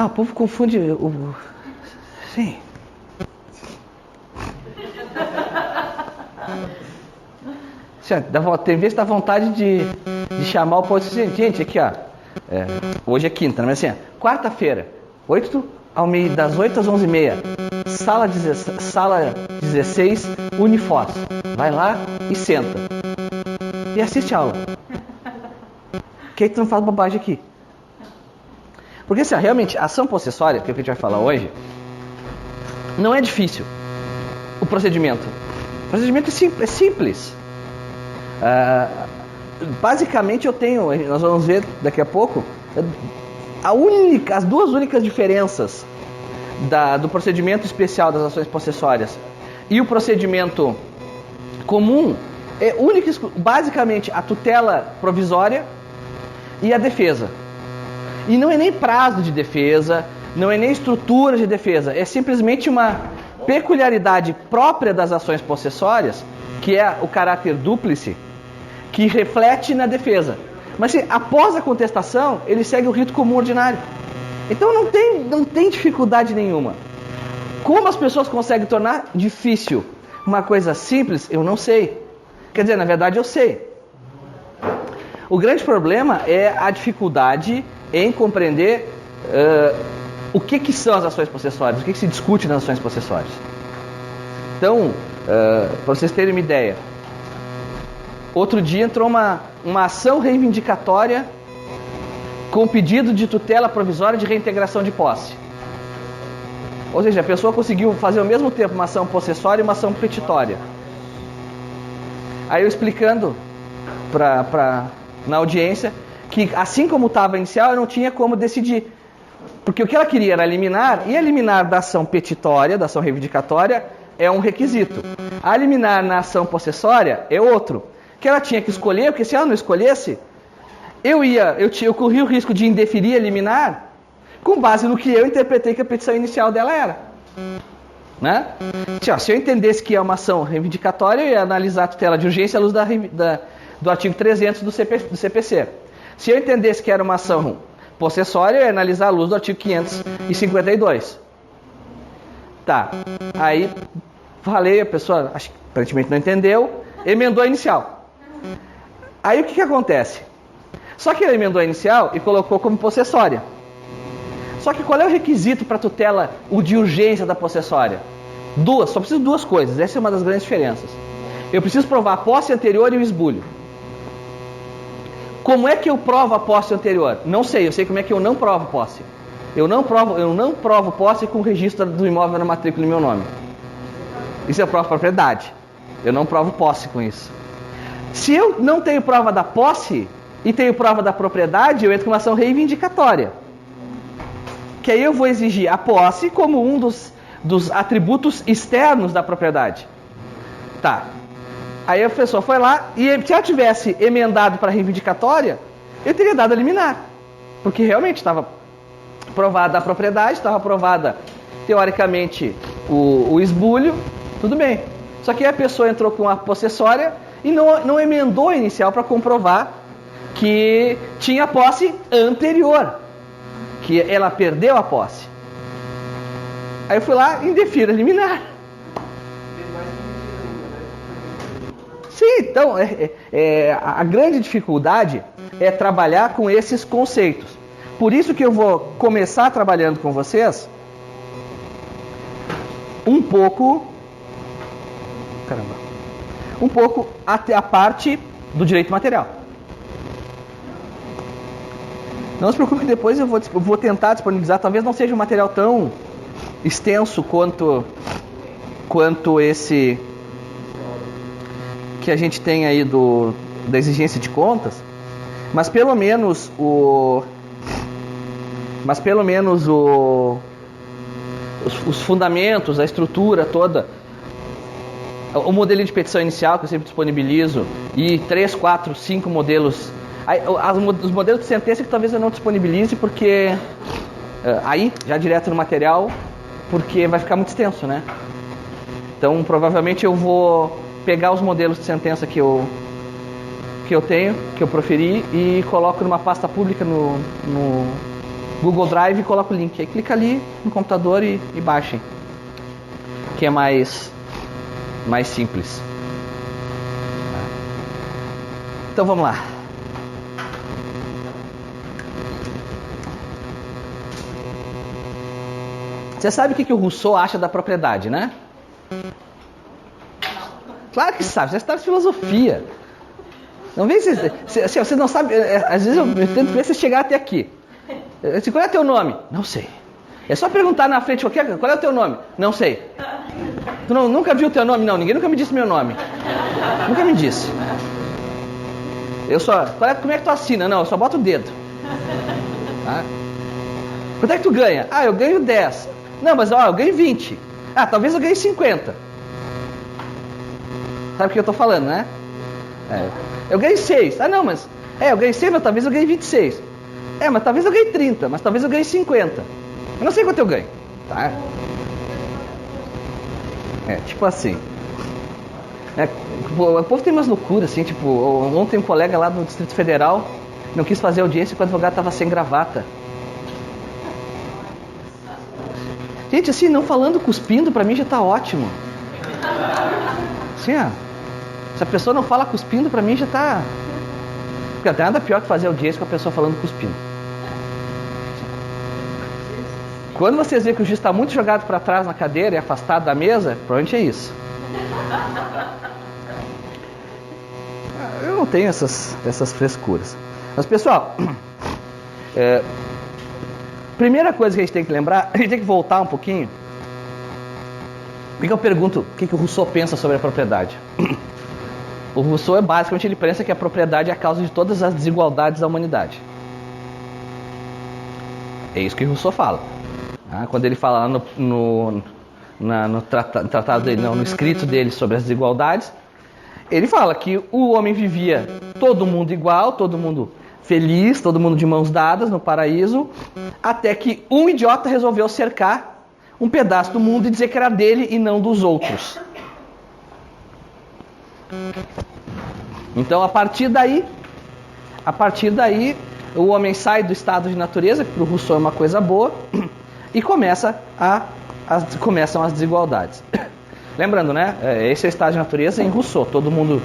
O povo confunde o... Sim. Tem vezes que dá vontade de chamar o povo assim, gente, aqui ó, hoje é quinta, mas assim, quarta-feira, das 8 às 11h30, sala 16, Unifoz. Vai lá e senta. E assiste a aula. Por que tu não faz bobagem aqui? Porque assim, realmente, a ação possessória, que é o que a gente vai falar hoje, não é difícil. O procedimento é simples. Basicamente nós vamos ver daqui a pouco, as duas únicas diferenças do procedimento especial das ações possessórias e o procedimento comum é basicamente a tutela provisória e a defesa. E não é nem prazo de defesa, não é nem estrutura de defesa, é simplesmente uma peculiaridade própria das ações possessórias, que é o caráter dúplice, que reflete na defesa. Mas assim, após a contestação, ele segue o rito comum ordinário. Então não tem dificuldade nenhuma. Como as pessoas conseguem tornar difícil uma coisa simples, eu não sei. Quer dizer, na verdade eu sei. O grande problema é a dificuldade em compreender o que são as ações possessórias, o que se discute nas ações possessórias. Então, para vocês terem uma ideia, outro dia entrou uma ação reivindicatória com pedido de tutela provisória de reintegração de posse. Ou seja, a pessoa conseguiu fazer ao mesmo tempo uma ação possessória e uma ação petitória. Aí eu explicando na audiência que, assim como estava inicial, eu não tinha como decidir. Porque o que ela queria era liminar, e a liminar da ação petitória, da ação reivindicatória, é um requisito. A liminar na ação possessória é outro. Que ela tinha que escolher, porque se ela não escolhesse, eu corria o risco de indeferir a liminar com base no que eu interpretei que a petição inicial dela era. Né? Se eu entendesse que é uma ação reivindicatória, eu ia analisar a tutela de urgência à luz do artigo 300 do CPC. Se eu entendesse que era uma ação possessória, eu ia analisar à luz do artigo 552. Tá. Aí falei, a pessoa aparentemente não entendeu, emendou a inicial. Aí o que acontece? Só que ele emendou a inicial e colocou como possessória. Só que qual é o requisito para tutela de urgência da possessória? Só preciso de duas coisas, essa é uma das grandes diferenças. Eu preciso provar a posse anterior e o esbulho. Como é que eu provo a posse anterior? Não sei, eu sei como é que eu não provo posse. Eu não provo posse com o registro do imóvel na matrícula em meu nome. Isso eu provo propriedade. Eu não provo posse com isso. Se eu não tenho prova da posse e tenho prova da propriedade, eu entro com uma ação reivindicatória. Que aí eu vou exigir a posse como um dos atributos externos da propriedade. Tá. Aí a pessoa foi lá e se ela tivesse emendado para reivindicatória, eu teria dado a liminar. Porque realmente estava provada a propriedade, estava provada teoricamente o esbulho, tudo bem. Só que aí a pessoa entrou com a possessória e não emendou a inicial para comprovar que tinha posse anterior, que ela perdeu a posse. Aí eu fui lá e indefiro a liminar. Sim, então a grande dificuldade é trabalhar com esses conceitos. Por isso que eu vou começar trabalhando com vocês um pouco até a parte do direito material. Não se preocupe que depois eu vou tentar disponibilizar, talvez não seja um material tão extenso quanto esse que a gente tem aí da exigência de contas, mas pelo menos os fundamentos, a estrutura toda, o modelo de petição inicial que eu sempre disponibilizo e 3, 4, 5 modelos. Os modelos de sentença que talvez eu não disponibilize porque aí, já direto no material, porque vai ficar muito extenso, né? Então provavelmente eu vou pegar os modelos de sentença que eu tenho, que eu proferi, e coloco numa pasta pública Google Drive e coloca o link. Aí clica ali no computador e baixem. Que é mais simples. Então vamos lá. Você sabe o que o Rousseau acha da propriedade, né? Claro que sabe, você está de filosofia. Não vem se você não sabe. Às vezes eu tento ver você chegar até aqui. Qual é o teu nome? Não sei. É só perguntar na frente qualquer. Qual é o teu nome? Não sei. Tu nunca viu o teu nome? Não, ninguém nunca me disse meu nome. Nunca me disse. Como é que tu assina? Não, eu só boto o dedo. Tá? Quanto é que tu ganha? Ah, eu ganho 10. Não, mas eu ganho 20. Ah, talvez eu ganhe 50. Sabe o que eu tô falando, né? Eu ganhei 6. Ah, não, mas... eu ganhei 6, mas talvez eu ganhe 26. Mas talvez eu ganhe 30, mas talvez eu ganhe 50. Eu não sei quanto eu ganho. Tá? Tipo assim. O povo tem umas loucuras, assim, tipo... Ontem um colega lá do Distrito Federal não quis fazer audiência porque o advogado estava sem gravata. Gente, assim, não falando cuspindo, pra mim já tá ótimo. Assim, se a pessoa não fala cuspindo, pra mim já tá... Porque não tem nada pior que fazer audiência com a pessoa falando cuspindo. Quando vocês veem que o juiz está muito jogado para trás na cadeira e afastado da mesa, provavelmente é isso. Eu não tenho essas frescuras. Mas, pessoal, primeira coisa que a gente tem que lembrar, a gente tem que voltar um pouquinho. Por que eu pergunto o que o Rousseau pensa sobre a propriedade? O Rousseau, basicamente, ele pensa que a propriedade é a causa de todas as desigualdades da humanidade. É isso que o Rousseau fala. Quando ele fala lá no tratado dele, no escrito dele sobre as desigualdades, ele fala que o homem vivia todo mundo igual, todo mundo feliz, todo mundo de mãos dadas no paraíso, até que um idiota resolveu cercar um pedaço do mundo e dizer que era dele e não dos outros. Então, a partir daí, o homem sai do estado de natureza, que para o Rousseau é uma coisa boa, e começam as desigualdades. Lembrando, né? Esse é o estado de natureza em Rousseau. Todo mundo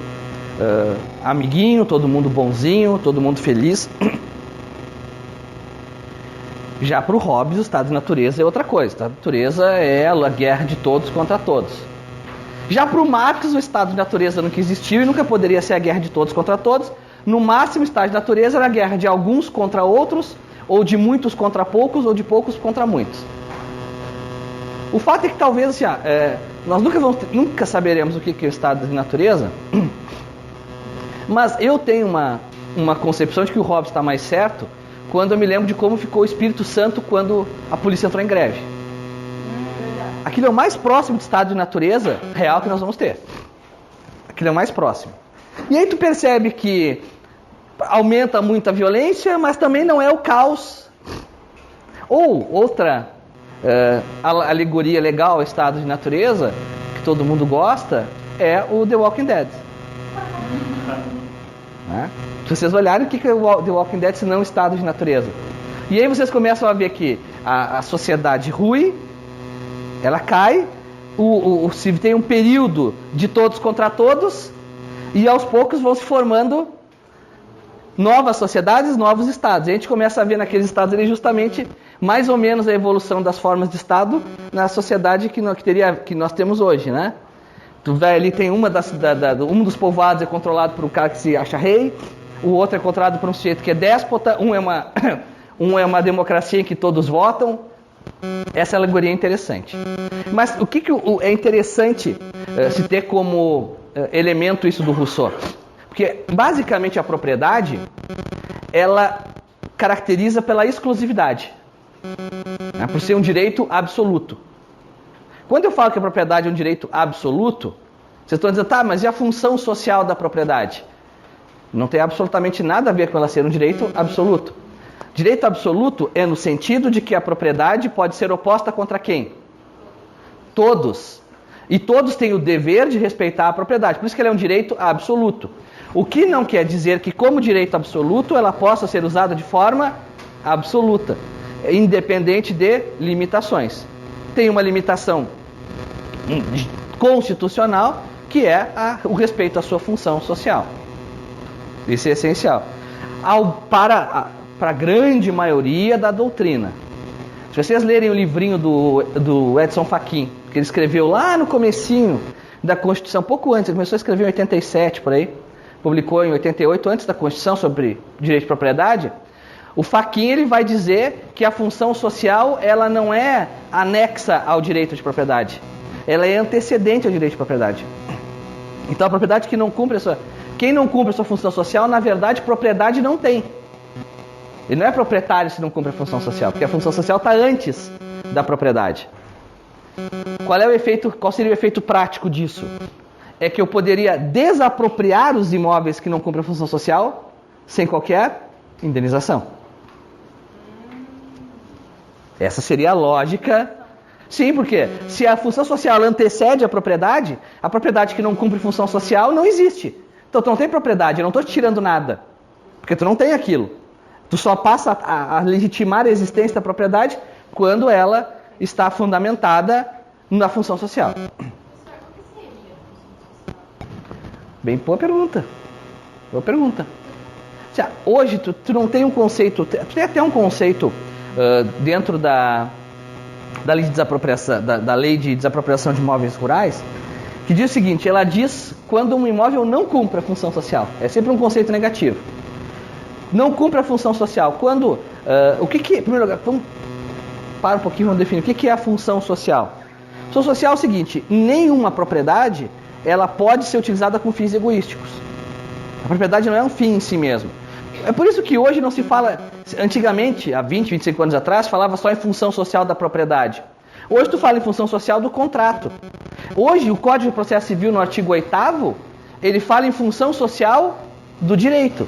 amiguinho, todo mundo bonzinho, todo mundo feliz. Já para o Hobbes, o estado de natureza é outra coisa. O estado de natureza é a guerra de todos contra todos. Já para o Marx, o estado de natureza nunca existiu e nunca poderia ser a guerra de todos contra todos. No máximo, o estado de natureza era a guerra de alguns contra outros, ou de muitos contra poucos, ou de poucos contra muitos. O fato é que talvez, assim, nós nunca saberemos o que é o estado de natureza, mas eu tenho uma concepção de que o Hobbes está mais certo quando eu me lembro de como ficou o Espírito Santo quando a polícia entrou em greve. Aquilo é o mais próximo de estado de natureza real que nós vamos ter. Aquilo é o mais próximo. E aí tu percebe que aumenta muito a violência, mas também não é o caos. Ou outra alegoria legal ao estado de natureza, que todo mundo gosta, é o The Walking Dead. Se vocês olharem o que é o The Walking Dead se não o estado de natureza. E aí vocês começam a ver que a sociedade rui, ela cai, se tem um período de todos contra todos, e aos poucos vão se formando novas sociedades, novos estados. E a gente começa a ver naqueles estados ali justamente mais ou menos a evolução das formas de estado na sociedade que nós temos hoje, né? Tu vai ali, tem um dos povoados é controlado por um cara que se acha rei, o outro é controlado por um sujeito que é déspota, um é uma democracia em que todos votam. Essa alegoria é interessante. Mas o que é interessante se ter como elemento isso do Rousseau? Porque basicamente a propriedade, ela caracteriza pela exclusividade, né, por ser um direito absoluto. Quando eu falo que a propriedade é um direito absoluto, vocês estão dizendo, tá, mas e a função social da propriedade? Não tem absolutamente nada a ver com ela ser um direito absoluto. Direito absoluto é no sentido de que a propriedade pode ser oposta contra quem? Todos. E todos têm o dever de respeitar a propriedade. Por isso que ela é um direito absoluto. O que não quer dizer que, como direito absoluto, ela possa ser usada de forma absoluta. independente de limitações. Tem uma limitação constitucional, que é o respeito à sua função social. Isso é essencial. Para a grande maioria da doutrina. Se vocês lerem o livrinho do Edson Fachin, que ele escreveu lá no comecinho da Constituição, pouco antes, ele começou a escrever em 87, por aí, publicou em 88, antes da Constituição, sobre direito de propriedade. O Fachin, ele vai dizer que a função social, ela não é anexa ao direito de propriedade. Ela é antecedente ao direito de propriedade. Então, a propriedade que não cumpre quem não cumpre a sua função social, na verdade, propriedade não tem. Ele não é proprietário se não cumpre a função social, porque a função social está antes da propriedade. Qual seria o efeito prático disso? É que eu poderia desapropriar os imóveis que não cumprem a função social sem qualquer indenização. Essa seria a lógica. Sim, porque se a função social antecede a propriedade que não cumpre função social não existe. Então tu não tem propriedade, eu não estou te tirando nada, porque tu não tem aquilo. Tu só passa a legitimar a existência da propriedade quando ela está fundamentada na função social. Bem, boa pergunta. Boa pergunta. Hoje tu não tem um conceito, tu tem até um conceito dentro da lei de desapropriação, da lei de desapropriação de imóveis rurais, que diz o seguinte: ela diz quando um imóvel não cumpre a função social. É sempre um conceito negativo. Não cumpre a função social. Quando em primeiro lugar, vamos parar um pouquinho e vamos definir o que é a função social. A função social é o seguinte: nenhuma propriedade ela pode ser utilizada com fins egoísticos. A propriedade não é um fim em si mesmo. É por isso que hoje não se fala, antigamente, há 20, 25 anos atrás, falava só em função social da propriedade. Hoje tu fala em função social do contrato. Hoje o Código de Processo Civil, no artigo 8º, ele fala em função social do direito.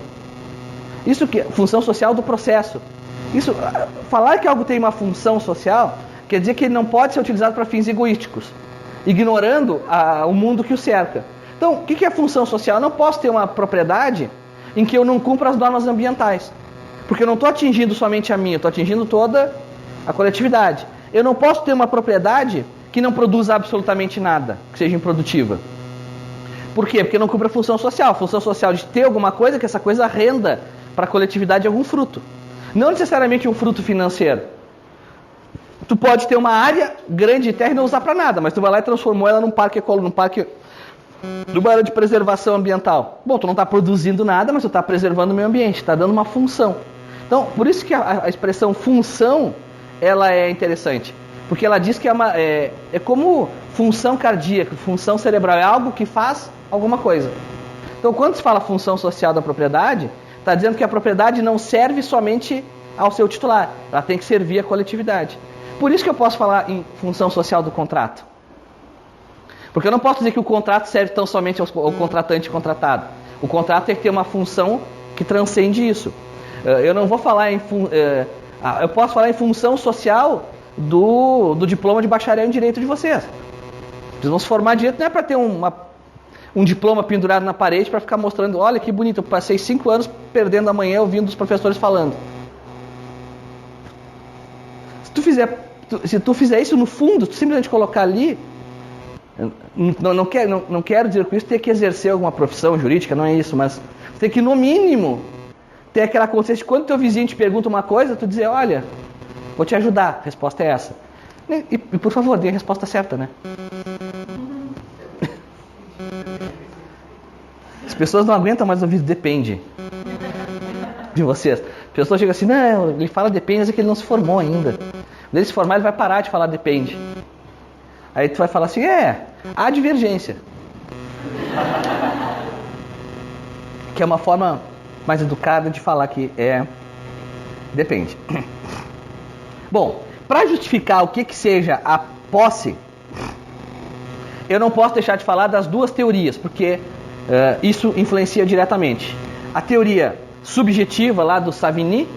Isso que é função social do processo. Isso, falar que algo tem uma função social quer dizer que ele não pode ser utilizado para fins egoísticos, ignorando o mundo que o cerca. Então, o que é função social? Eu não posso ter uma propriedade em que eu não cumpra as normas ambientais, porque eu não estou atingindo somente a minha, eu estou atingindo toda a coletividade. Eu não posso ter uma propriedade que não produza absolutamente nada, que seja improdutiva. Por quê? Porque não cumpre a função social. A função social de ter alguma coisa, que essa coisa renda para a coletividade algum fruto. Não necessariamente um fruto financeiro. Tu pode ter uma área grande de terra e não usar para nada, mas tu vai lá e transformou ela numa área de preservação ambiental. Bom, tu não está produzindo nada, mas tu está preservando o meio ambiente, está dando uma função. Então, por isso que a expressão função, ela é interessante. Porque ela diz que é como função cardíaca, função cerebral, é algo que faz alguma coisa. Então, quando se fala função social da propriedade, está dizendo que a propriedade não serve somente ao seu titular, ela tem que servir à coletividade. Por isso que eu posso falar em função social do contrato. Porque eu não posso dizer que o contrato serve tão somente ao contratante e contratado. O contrato tem que ter uma função que transcende isso. Eu não vou falar eu posso falar em função social do diploma de bacharel em direito de vocês. Vocês vão se formar direito, não é para ter um diploma pendurado na parede para ficar mostrando, olha que bonito, eu passei 5 anos perdendo a manhã ouvindo os professores falando. Se tu fizer isso no fundo, tu simplesmente colocar ali, não quero dizer com isso ter que exercer alguma profissão jurídica, não é isso, mas tem que no mínimo ter aquela consciência de quando teu vizinho te pergunta uma coisa, tu dizer, olha, vou te ajudar, a resposta é essa. E por favor, dê a resposta certa, né? As pessoas não aguentam mais ouvir depende de vocês. As pessoas chegam assim, não, ele fala depende, mas é que ele não se formou ainda. Quando ele se formar, ele vai parar de falar depende. Aí tu vai falar assim, há divergência. Que é uma forma mais educada de falar que depende. Bom, para justificar o que seja a posse, eu não posso deixar de falar das duas teorias, porque isso influencia diretamente. A teoria subjetiva lá do Savigny,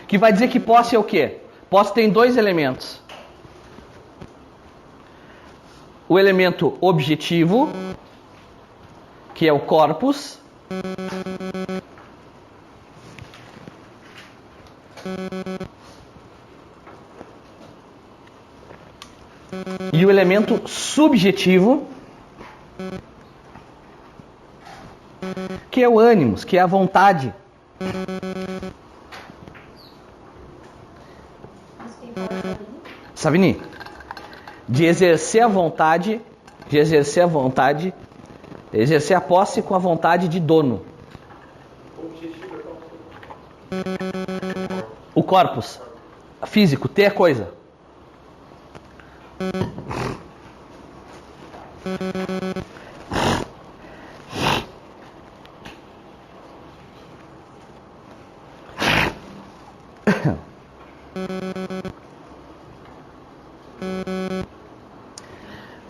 que vai dizer que posse é o quê? Posse tem 2 elementos. O elemento objetivo, que é o corpus, E o elemento subjetivo, que é o ânimos, que é a vontade. Savini, de exercer a vontade, exercer a posse com a vontade de dono. O corpus físico, ter a coisa.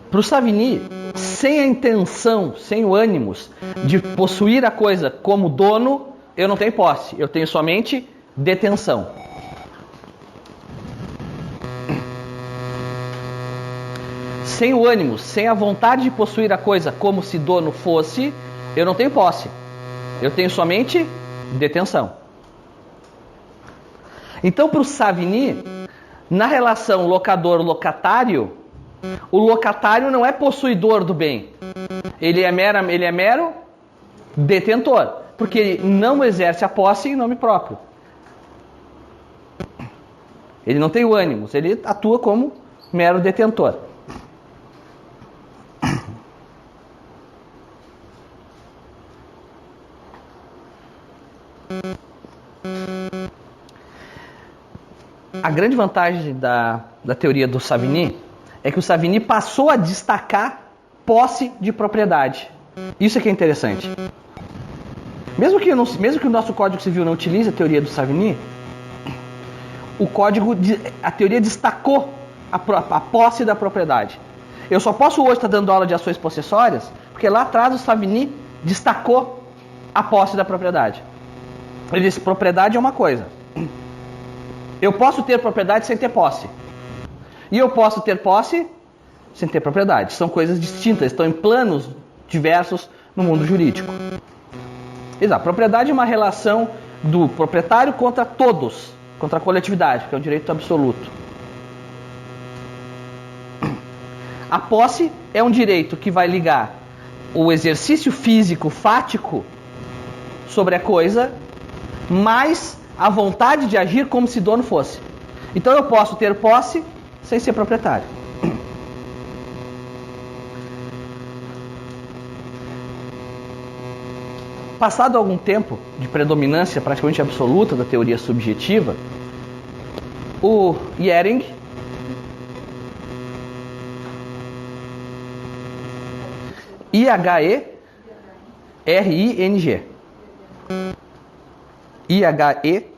Para o Savini, sem a intenção, sem o ânimos de possuir a coisa como dono, eu não tenho posse, eu tenho somente detenção. Sem o ânimos, sem a vontade de possuir a coisa como se dono fosse, eu não tenho posse, eu tenho somente detenção. Então, para o Savini, na relação locador-locatário, o locatário não é possuidor do bem. Ele é mero detentor, porque ele não exerce a posse em nome próprio. Ele não tem o ânimos, ele atua como mero detentor. A grande vantagem da teoria do Savini é que o Savini passou a destacar posse de propriedade. Isso é que é interessante. Mesmo que o nosso Código Civil não utilize a teoria do Savini, a teoria destacou a posse da propriedade. Eu só posso hoje estar dando aula de ações possessórias porque lá atrás o Savini destacou a posse da propriedade. Ele disse, propriedade é uma coisa. Eu posso ter propriedade sem ter posse. E eu posso ter posse sem ter propriedade. São coisas distintas, estão em planos diversos no mundo jurídico. Exato. Propriedade é uma relação do proprietário contra todos, contra a coletividade, que é um direito absoluto. A posse é um direito que vai ligar o exercício físico, fático, sobre a coisa, mais a vontade de agir como se dono fosse. Então eu posso ter posse sem ser proprietário. Passado algum tempo de predominância praticamente absoluta da teoria subjetiva, o Ehring I-H-E-R-I-N-G I-H-E-R-I-N-G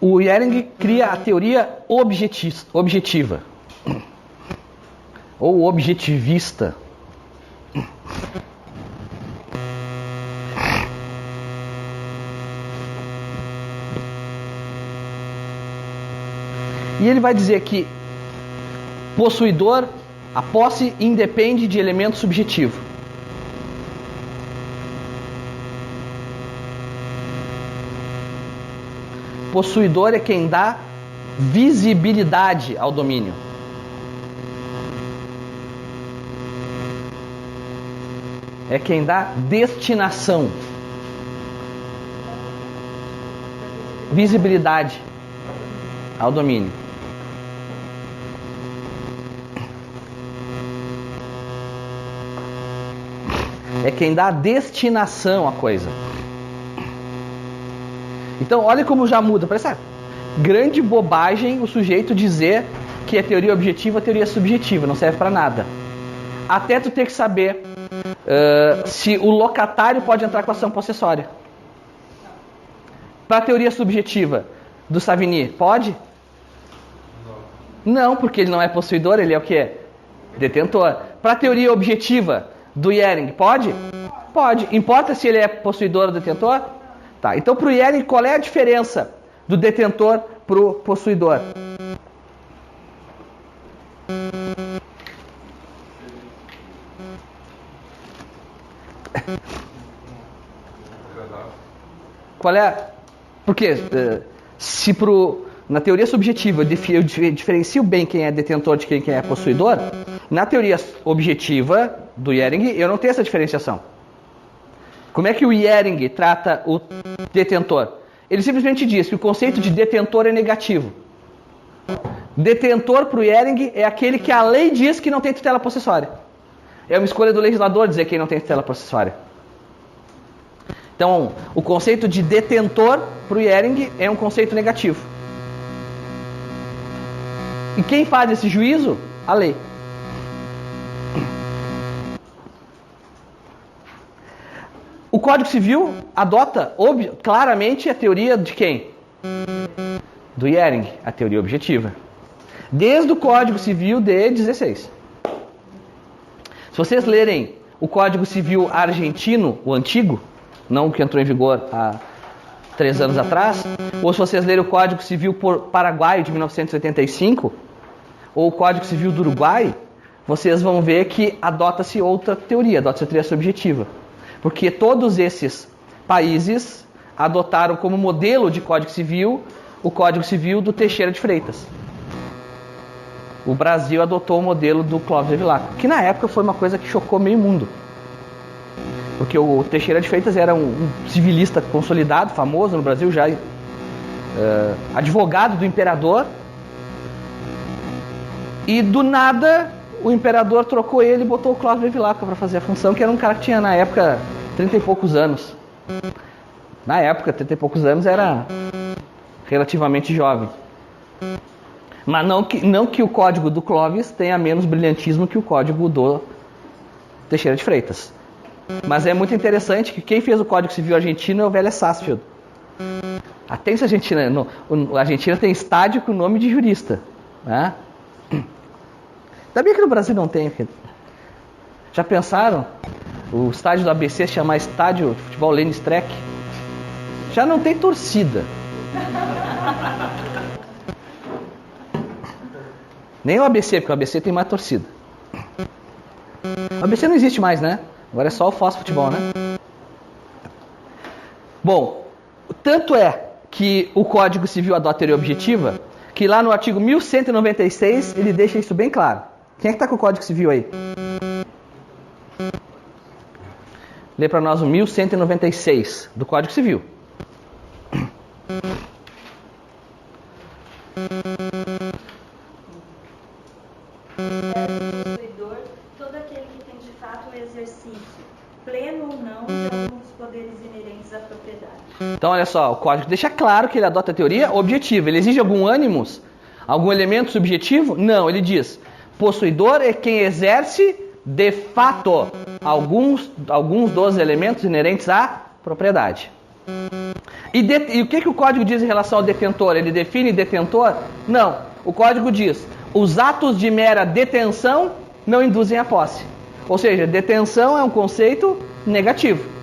O Ehring cria a teoria objetiva ou objetivista. E ele vai dizer que possuidor, a posse independe de elemento subjetivo. Possuidor é quem dá visibilidade ao domínio. É quem dá destinação. Visibilidade ao domínio. É quem dá destinação à coisa. Então, olha como já muda. Parece grande bobagem o sujeito dizer que a teoria objetiva é a teoria subjetiva. Não serve para nada. Até tu ter que saber se o locatário pode entrar com ação possessória. Para a teoria subjetiva do Savini, pode? Não, porque ele não é possuidor, ele é o quê? Detentor. Para a teoria objetiva do Ehring, pode? Pode. Importa se ele é possuidor ou detentor? Tá. Então, para o Ehring, qual é a diferença do detentor para o possuidor? Qual é? Porque se na teoria subjetiva eu diferencio bem quem é detentor de quem é possuidor, na teoria objetiva do Ehring eu não tenho essa diferenciação. Como é que o Ehring trata o detentor? Ele simplesmente diz que o conceito de detentor é negativo. Detentor para o Ehring é aquele que a lei diz que não tem tutela possessória. É uma escolha do legislador dizer quem não tem tutela possessória. Então, o conceito de detentor para o Ehring é um conceito negativo. E quem faz esse juízo? A lei. O Código Civil adota claramente a teoria de quem? Do Ehring, a teoria objetiva. Desde o Código Civil de 16. Se vocês lerem o Código Civil argentino, o antigo, não o que entrou em vigor há 3 anos atrás, ou se vocês lerem o Código Civil paraguaio de 1985, ou o Código Civil do Uruguai, vocês vão ver que adota-se outra teoria, adota-se a teoria subjetiva. Porque todos esses países adotaram como modelo de Código Civil o Código Civil do Teixeira de Freitas. O Brasil adotou o modelo do Clóvis de Bevilacqua, que na época foi uma coisa que chocou meio mundo. Porque o Teixeira de Freitas era um civilista consolidado, famoso no Brasil, já advogado do imperador. E do nada, o imperador trocou ele e botou o Clóvis de Bevilacqua para fazer a função, que era um cara que tinha na época 30 e poucos anos. Na época, 30 e poucos anos era relativamente jovem. Mas não que o código do Clóvis tenha menos brilhantismo que o código do Teixeira de Freitas. Mas é muito interessante que quem fez o Código Civil argentino é o Vélez Sarsfield. Até isso a Argentina tem estádio com o nome de jurista. Né? Sabia que no Brasil não tem? Já pensaram? O estádio do ABC se chamar Estádio de Futebol Lênin Streck? Já não tem torcida. Nem o ABC, porque o ABC tem mais torcida. O ABC não existe mais, né? Agora é só o Foz Futebol, né? Bom, tanto é que o Código Civil adota a teoria objetiva, que lá no artigo 1196 ele deixa isso bem claro. Quem é que está com o Código Civil aí? Lê para nós o 1196 do Código Civil. Todo aquele que tem de fato o exercício, pleno ou não, de algum dos poderes inerentes à propriedade. Então, olha só, o código deixa claro que ele adota a teoria objetiva. Ele exige algum ânimos? Algum elemento subjetivo? Não, ele diz: possuidor é quem exerce de fato alguns dos elementos inerentes à propriedade. E o que o código diz em relação ao detentor? Ele define detentor? Não. O código diz: os atos de mera detenção não induzem a posse. Ou seja, detenção é um conceito negativo.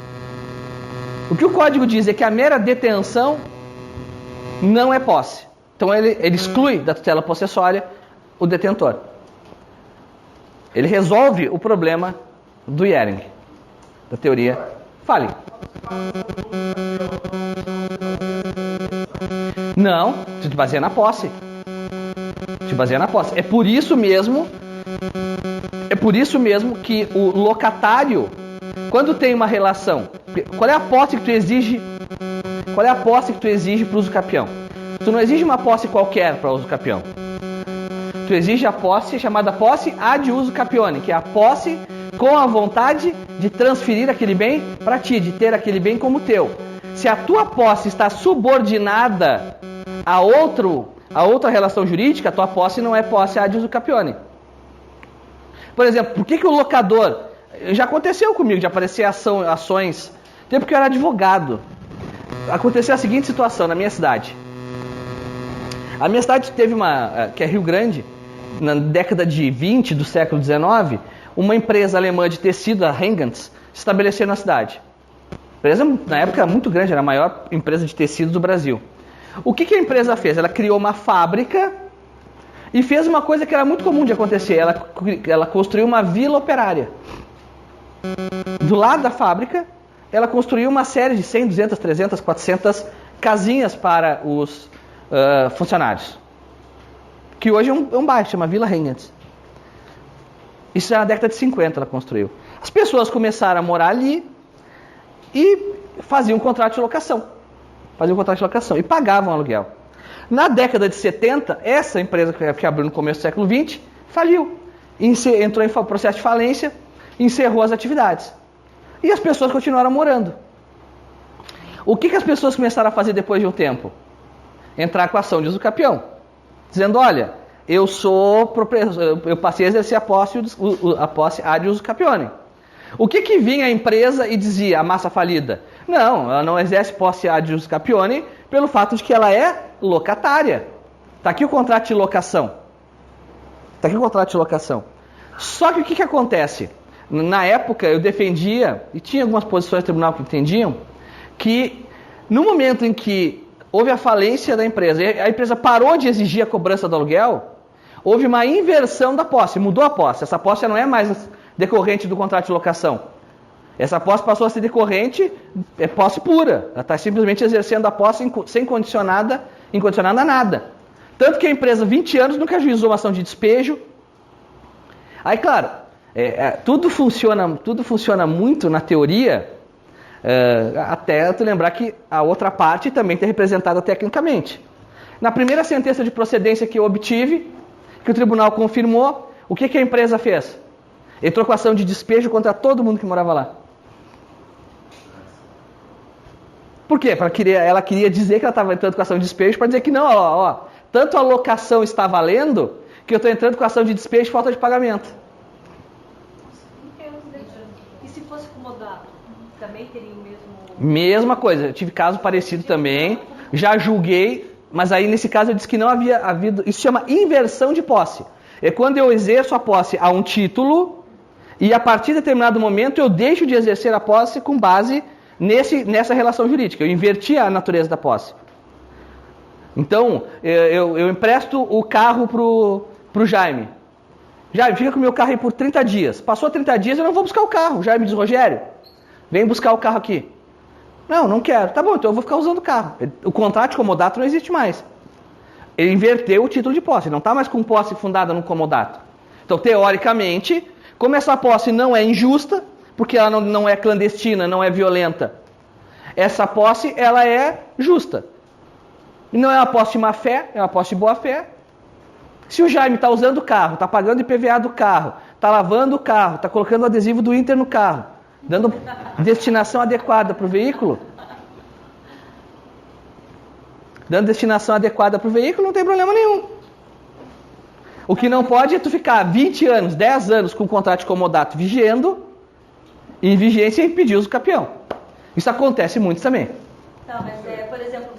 O que o código diz é que a mera detenção não é posse. Então ele exclui da tutela possessória o detentor. Ele resolve o problema do Ehring, da teoria. Fale. Não, se te baseia na posse. Te baseia na posse. É por isso mesmo que o locatário, quando tem uma relação, qual é a posse que tu exige? Qual é a posse que tu exige para o uso capião? Tu não exige uma posse qualquer para uso capião. Tu exige a posse chamada posse ad uso capione, que é a posse com a vontade de transferir aquele bem para ti, de ter aquele bem como teu. Se a tua posse está subordinada a outra relação jurídica, a tua posse não é posse ad uso capione. Por exemplo, por que o locador... Já aconteceu comigo de aparecer ações... Tempo que eu era advogado. Aconteceu a seguinte situação na minha cidade. A minha cidade teve que é Rio Grande, na década de 20 do século XIX, uma empresa alemã de tecido, a Hengans, se estabeleceu na cidade. A empresa, na época, muito grande, era a maior empresa de tecido do Brasil. O que a empresa fez? Ela criou uma fábrica e fez uma coisa que era muito comum de acontecer. Ela construiu uma vila operária. do lado da fábrica, ela construiu uma série de 100, 200, 300, 400 casinhas para os funcionários. Que hoje é um bairro, chama Vila Reinhardt. Isso já na década de 50 ela construiu. As pessoas começaram a morar ali e faziam um contrato de locação. E pagavam aluguel. Na década de 70, essa empresa que abriu no começo do século XX, faliu. Entrou em processo de falência, encerrou as atividades. E as pessoas continuaram morando. O que as pessoas começaram a fazer depois de um tempo? Entrar com a ação de uso capião. Dizendo, olha, eu passei a exercer a posse ad uso capione. O que vinha a empresa e dizia, a massa falida? Não, ela não exerce posse ad uso capione pelo fato de que ela é locatária. Está aqui o contrato de locação. Só que o que acontece? Na época eu defendia, e tinha algumas posições do tribunal que entendiam, que no momento em que houve a falência da empresa, e a empresa parou de exigir a cobrança do aluguel, houve uma inversão da posse, mudou a posse. Essa posse já não é mais decorrente do contrato de locação. Essa posse passou a ser decorrente, é posse pura. Ela está simplesmente exercendo a posse sem incondicionada a nada. Tanto que a empresa, 20 anos, nunca ajuizou uma ação de despejo. Aí, claro, tudo funciona muito na teoria, até tu lembrar que a outra parte também está representada tecnicamente. Na primeira sentença de procedência que eu obtive, que o tribunal confirmou, o que a empresa fez? Entrou com ação de despejo contra todo mundo que morava lá. Por quê? Ela queria dizer que ela estava entrando com ação de despejo para dizer que não, tanto a locação está valendo que eu estou entrando com ação de despejo e falta de pagamento. E se fosse acomodado, também teria o mesmo... Mesma coisa, eu tive caso parecido também, já julguei, mas aí nesse caso eu disse que não havia havido... Isso chama inversão de posse. É quando eu exerço a posse a um título e a partir de determinado momento eu deixo de exercer a posse com base nessa relação jurídica. Eu inverti a natureza da posse. Então, eu empresto o carro pro Jaime. Jaime, fica com o meu carro aí por 30 dias. Passou 30 dias, eu não vou buscar o carro. O Jaime diz, Rogério, vem buscar o carro aqui. Não quero. Tá bom, então eu vou ficar usando o carro. O contrato de comodato não existe mais. Ele inverteu o título de posse. Ele não está mais com posse fundada no comodato. Então, teoricamente, como essa posse não é injusta, porque ela não é clandestina, não é violenta, essa posse ela é justa. E não é uma posse de má fé, é uma posse de boa fé. Se o Jaime está usando o carro, está pagando IPVA do carro, está lavando o carro, está colocando o adesivo do Inter no carro, dando destinação adequada para o veículo, não tem problema nenhum. O que não pode é tu ficar 20 anos, 10 anos com o contrato de comodato vigiando, e em vigência impedir uso capião. Isso acontece muito também. Não, mas por exemplo,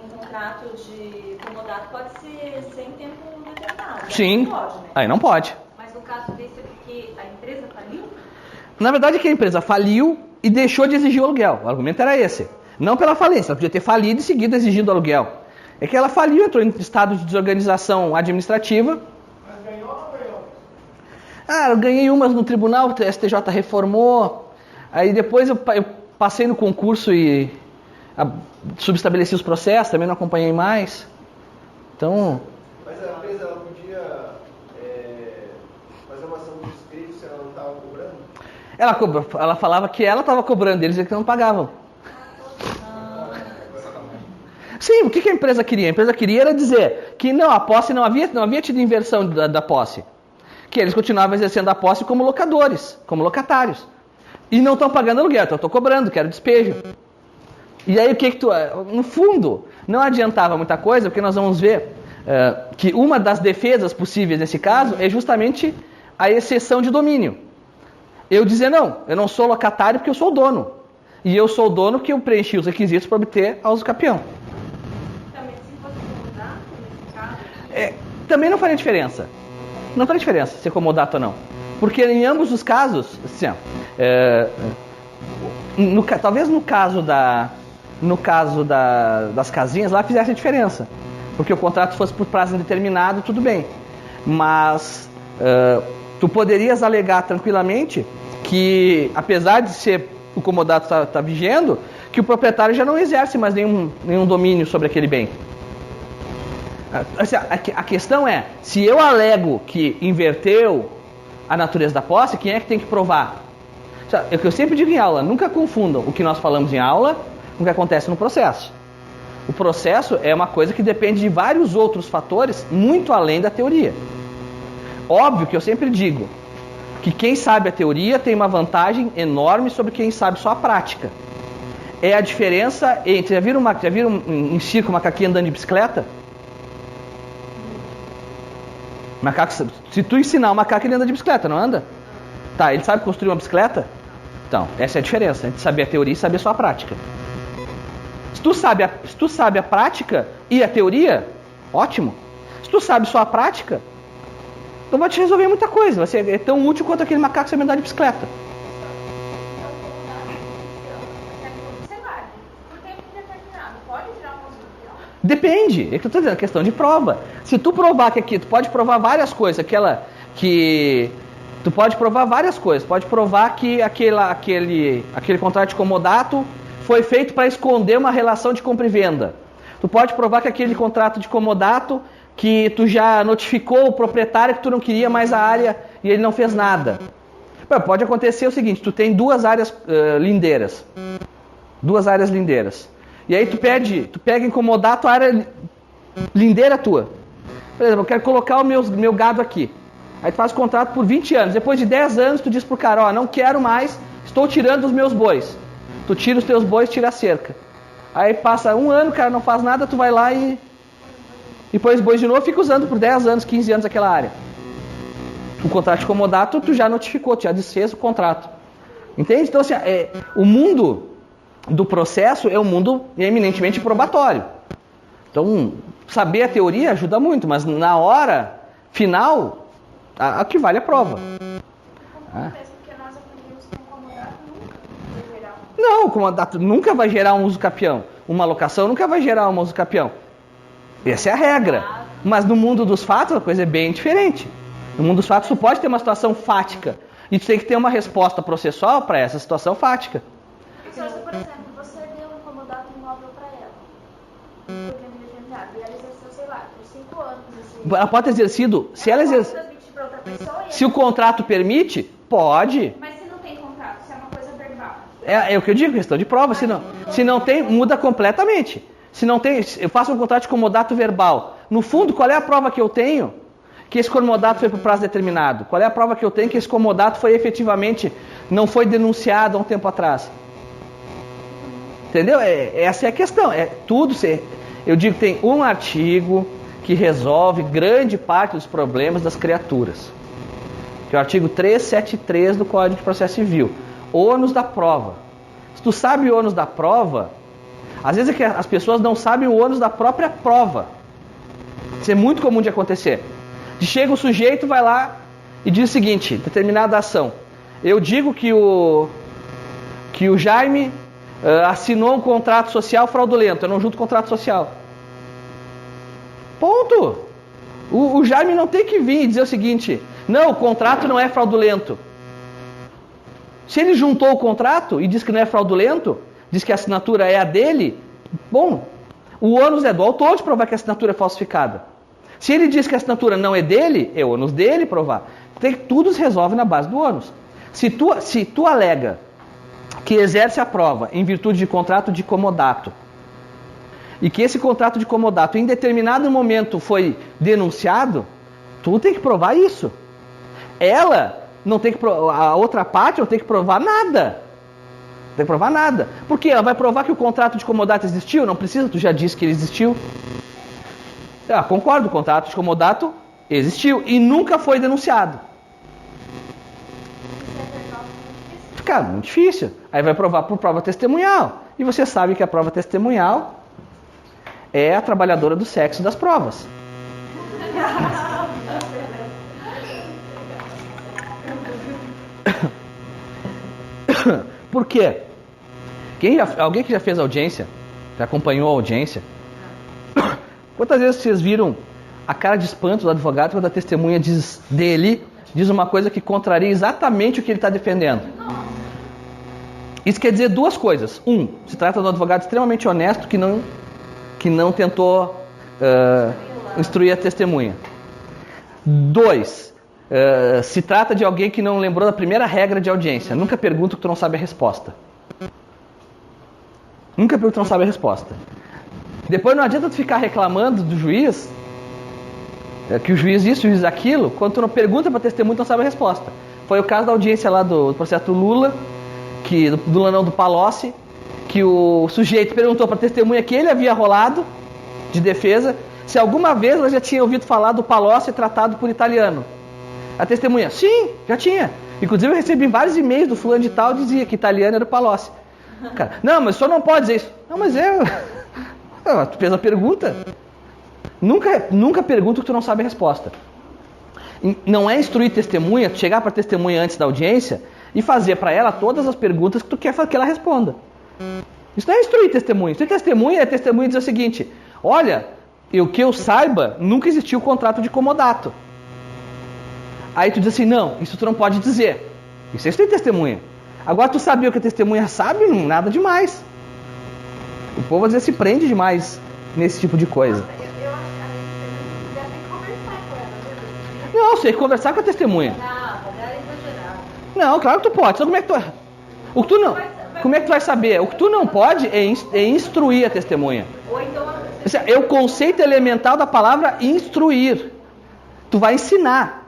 um contrato de comodato pode ser sem tempo determinado. Sim, não pode, né? Aí não pode. Mas no caso desse é porque a empresa faliu? Na verdade é que a empresa faliu e deixou de exigir o aluguel. O argumento era esse. Não pela falência, ela podia ter falido e seguido exigindo o aluguel. É que ela faliu, entrou em estado de desorganização administrativa. Mas ganhou ou não ganhou? Eu ganhei umas no tribunal, o STJ reformou. Aí depois eu passei no concurso e subestabeleci os processos, também não acompanhei mais. Então... Mas a empresa ela podia fazer uma ação de despejo se ela não estava cobrando? Ela falava que ela estava cobrando, eles que não pagavam. Sim, o que a empresa queria? A empresa queria era dizer que não, a posse não havia tido inversão da posse. Que eles continuavam exercendo a posse como locadores, como locatários. E não estão pagando aluguel, então eu estou cobrando, quero despejo. E aí no fundo, não adiantava muita coisa, porque nós vamos ver que uma das defesas possíveis nesse caso é justamente a exceção de domínio. Eu dizer, não, eu não sou locatário porque eu sou o dono. E eu sou o dono porque eu preenchi os requisitos para obter a uso capião. Também se fosse comodato, nesse caso... Também não faria diferença. Não faria diferença ser comodato ou não. Porque em ambos os casos, assim, talvez no caso das casinhas lá fizesse a diferença. Porque o contrato fosse por prazo indeterminado, tudo bem. Mas tu poderias alegar tranquilamente que, apesar de ser o comodato tá vigendo, que o proprietário já não exerce mais nenhum domínio sobre aquele bem. A questão é, se eu alego que inverteu a natureza da posse, quem é que tem que provar? É o que eu sempre digo em aula, nunca confundam o que nós falamos em aula com o que acontece no processo. O processo é uma coisa que depende de vários outros fatores, muito além da teoria. Óbvio que eu sempre digo que quem sabe a teoria tem uma vantagem enorme sobre quem sabe só a prática. É a diferença entre... Já viram em circo um macaquinho andando de bicicleta? Macaco, se tu ensinar o macaco, ele anda de bicicleta, não anda? Tá, ele sabe construir uma bicicleta? Então, essa é a diferença entre saber a teoria e saber só a prática. Se tu sabe a prática e a teoria, ótimo. Se tu sabe só a prática, então vai te resolver muita coisa. Vai ser tão útil quanto aquele macaco sabendo andar de bicicleta. Depende, é que eu estou dizendo, a questão de prova. Se tu provar que aqui, tu pode provar várias coisas, tu pode provar várias coisas. Pode provar que aquele contrato de comodato foi feito para esconder uma relação de compra e venda. Tu pode provar que aquele contrato de comodato que tu já notificou o proprietário que tu não queria mais a área e ele não fez nada. Pode acontecer o seguinte, tu tem duas áreas lindeiras. E aí tu pega em comodato a área lindeira tua. Por exemplo, eu quero colocar o meu gado aqui. Aí tu faz o contrato por 20 anos. Depois de 10 anos tu diz pro cara, não quero mais, estou tirando os meus bois. Tu tira os teus bois, tira a cerca. Aí passa 1 ano, o cara não faz nada, tu vai lá e põe os bois de novo, fica usando por 10 anos, 15 anos aquela área. O contrato de comodato tu já notificou, tu já desfez o contrato. Entende? Então assim, o mundo do processo é um mundo eminentemente probatório. Então, saber a teoria ajuda muito, mas na hora final, a que vale a prova. Não, o comodato nunca vai gerar um uso capião. Uma locação nunca vai gerar um uso capião. Essa é a regra. Mas no mundo dos fatos, a coisa é bem diferente. No mundo dos fatos, tu pode ter uma situação fática. E tu tem que ter uma resposta processual para essa situação fática. Professor, por exemplo, você deu um comodato imóvel para ela, por tempo determinado, e ela exerceu, sei lá, por 5 anos. Assim. Ela pode ter exercido, se o contrato permite, pode. Mas se não tem contrato, se é uma coisa verbal. É o que eu digo, questão de prova. Se não tem, muda completamente. Se não tem, eu faço um contrato de comodato verbal. No fundo, qual é a prova que eu tenho que esse comodato foi por prazo determinado? Qual é a prova que eu tenho que esse comodato foi efetivamente, não foi denunciado há um tempo atrás? Entendeu? Essa é a questão. Eu digo que tem um artigo que resolve grande parte dos problemas das criaturas. Que é o artigo 373 do Código de Processo Civil. Ônus da prova. Se tu sabe o ônus da prova, às vezes é que as pessoas não sabem o ônus da própria prova. Isso é muito comum de acontecer. Chega o sujeito, vai lá e diz o seguinte, determinada ação. Eu digo que o Jaime assinou um contrato social fraudulento. Eu não junto contrato social. Ponto. O Jaime não tem que vir e dizer o seguinte, não, o contrato não é fraudulento. Se ele juntou o contrato e diz que não é fraudulento, diz que a assinatura é a dele, bom, o ônus é do autor de provar que a assinatura é falsificada. Se ele diz que a assinatura não é dele, é o ônus dele provar. Tudo se resolve na base do ônus. Se tu alega que exerce a prova em virtude de contrato de comodato, e que esse contrato de comodato em determinado momento foi denunciado, tu tem que provar isso. A outra parte não tem que provar nada. Não tem que provar nada. Porque ela vai provar que o contrato de comodato existiu? Não precisa, tu já disse que ele existiu. Concordo, o contrato de comodato existiu e nunca foi denunciado. Fica muito difícil. Aí vai provar por prova testemunhal. E você sabe que a prova testemunhal é a trabalhadora do sexo das provas. Por quê? Alguém que já fez audiência, já acompanhou a audiência, quantas vezes vocês viram a cara de espanto do advogado quando a testemunha diz uma coisa que contraria exatamente o que ele está defendendo? Isso quer dizer duas coisas. Se trata de um advogado extremamente honesto que não tentou instruir a testemunha. 2, se trata de alguém que não lembrou da primeira regra de audiência. Nunca pergunta o que tu não sabe a resposta. Nunca pergunta o que tu não sabe a resposta. Depois não adianta tu ficar reclamando do juiz, que o juiz isso, o juiz aquilo, quando tu não pergunta para a testemunha, tu não sabe a resposta. Foi o caso da audiência lá do processo do Lula, do Lula não, do Palocci, que o sujeito perguntou para a testemunha que ele havia rolado de defesa, se alguma vez ela já tinha ouvido falar do Palocci tratado por italiano. A testemunha, sim, já tinha. Inclusive eu recebi vários e-mails do fulano de tal, dizia que italiano era o Palocci. Cara, não, mas o senhor não pode dizer isso. Não, mas tu fez a pergunta. Nunca pergunta o que tu não sabe a resposta. Não é instruir testemunha, chegar para a testemunha antes da audiência e fazer para ela todas as perguntas que tu quer que ela responda. Isso não é instruir testemunha. Instruir testemunha é testemunha dizer o seguinte: olha, que eu saiba, nunca existiu contrato de comodato. Aí tu diz assim, não, isso tu não pode dizer. Isso é instruir testemunha. Agora tu sabia o que a testemunha sabe? Nada demais. O povo às vezes se prende demais nesse tipo de coisa. Eu acho que a gente tem que conversar com ela, né? Não, você tem que conversar com a testemunha. Não, ela é exagerada. Não, claro que tu pode. Só como é que tu vai saber? O que tu não pode é instruir a testemunha. Ou então É o conceito elemental da palavra instruir. Tu vai ensinar.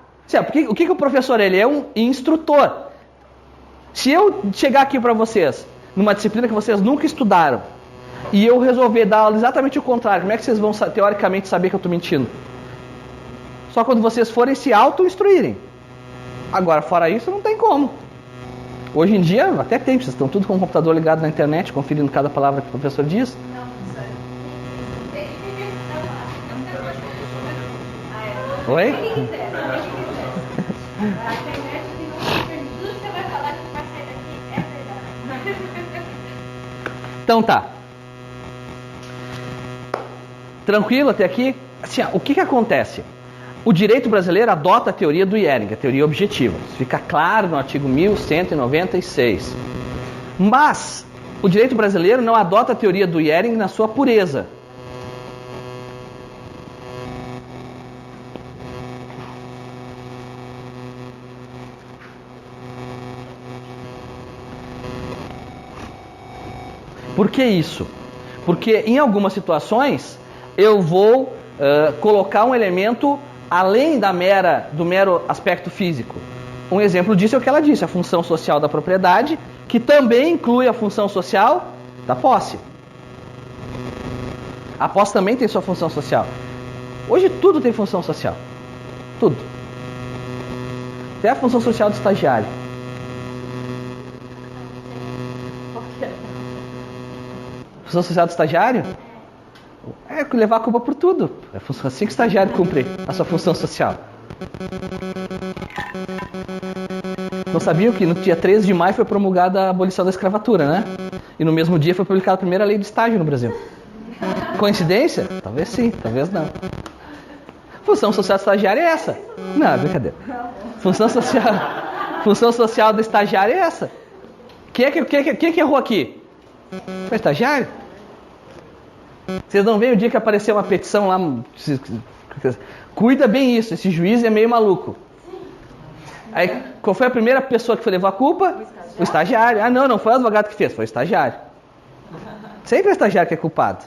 O que o professor é? Ele é um instrutor. Se eu chegar aqui para vocês, numa disciplina que vocês nunca estudaram, e eu resolver dar aula exatamente o contrário, como é que vocês vão teoricamente saber que eu estou mentindo? Só quando vocês forem se auto-instruírem. Agora, fora isso, não tem como. Hoje em dia, até tem, vocês estão tudo com o computador ligado na internet, conferindo cada palavra que o professor diz. Oi? Então tá. Tranquilo até aqui? Assim, o que acontece? O direito brasileiro adota a teoria do Ehring, a teoria objetiva. Isso fica claro no artigo 1196. Mas o direito brasileiro não adota a teoria do Ehring na sua pureza. Por que isso? Porque em algumas situações eu vou colocar um elemento além do mero aspecto físico. Um exemplo disso é o que ela disse, a função social da propriedade, que também inclui a função social da posse. A posse também tem sua função social. Hoje tudo tem função social. Tudo. Até a função social do estagiário. Função social do estagiário é levar a culpa por tudo. É assim que o estagiário cumpre a sua função social. Não sabiam que no dia 13 de maio foi promulgada a abolição da escravatura, né? E no mesmo dia foi publicada a primeira lei do estágio no Brasil. Coincidência? Talvez sim, talvez não. Função social do estagiário é essa. Não, é brincadeira. Função social do estagiário é essa. Quem que errou aqui? Foi estagiário? Vocês não veem o dia que apareceu uma petição lá? Cuida bem isso, esse juiz é meio maluco. Aí, qual foi a primeira pessoa que foi levar a culpa? O estagiário. Ah, não foi o advogado que fez, foi o estagiário. Sempre é o estagiário que é culpado.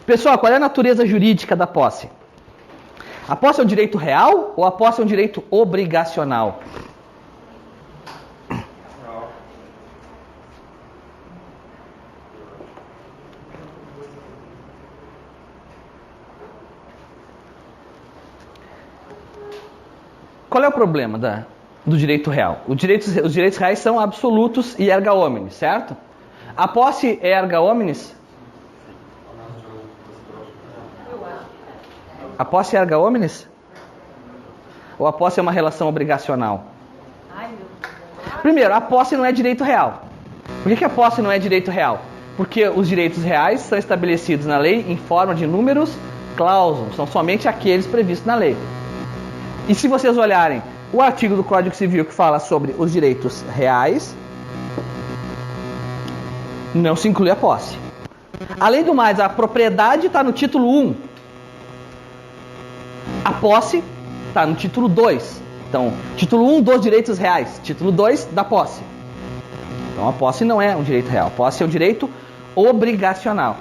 Pessoal, qual é a natureza jurídica da posse? A posse é um direito real ou a posse é um direito obrigacional? Qual é o problema do direito real? Os direitos reais são absolutos e erga omnes, certo? A posse é erga omnes? A posse é erga omnes? Ou a posse é uma relação obrigacional? Primeiro, a posse não é direito real. Por que a posse não é direito real? Porque os direitos reais são estabelecidos na lei em forma de números clausos. São somente aqueles previstos na lei. E se vocês olharem o artigo do Código Civil que fala sobre os direitos reais, Não se inclui a posse. Além do mais, a propriedade está no título 1. A posse está no título 2. Então, título 1 dos direitos reais, título 2 da posse. Então, a posse não é um direito real. A posse é um direito obrigacional.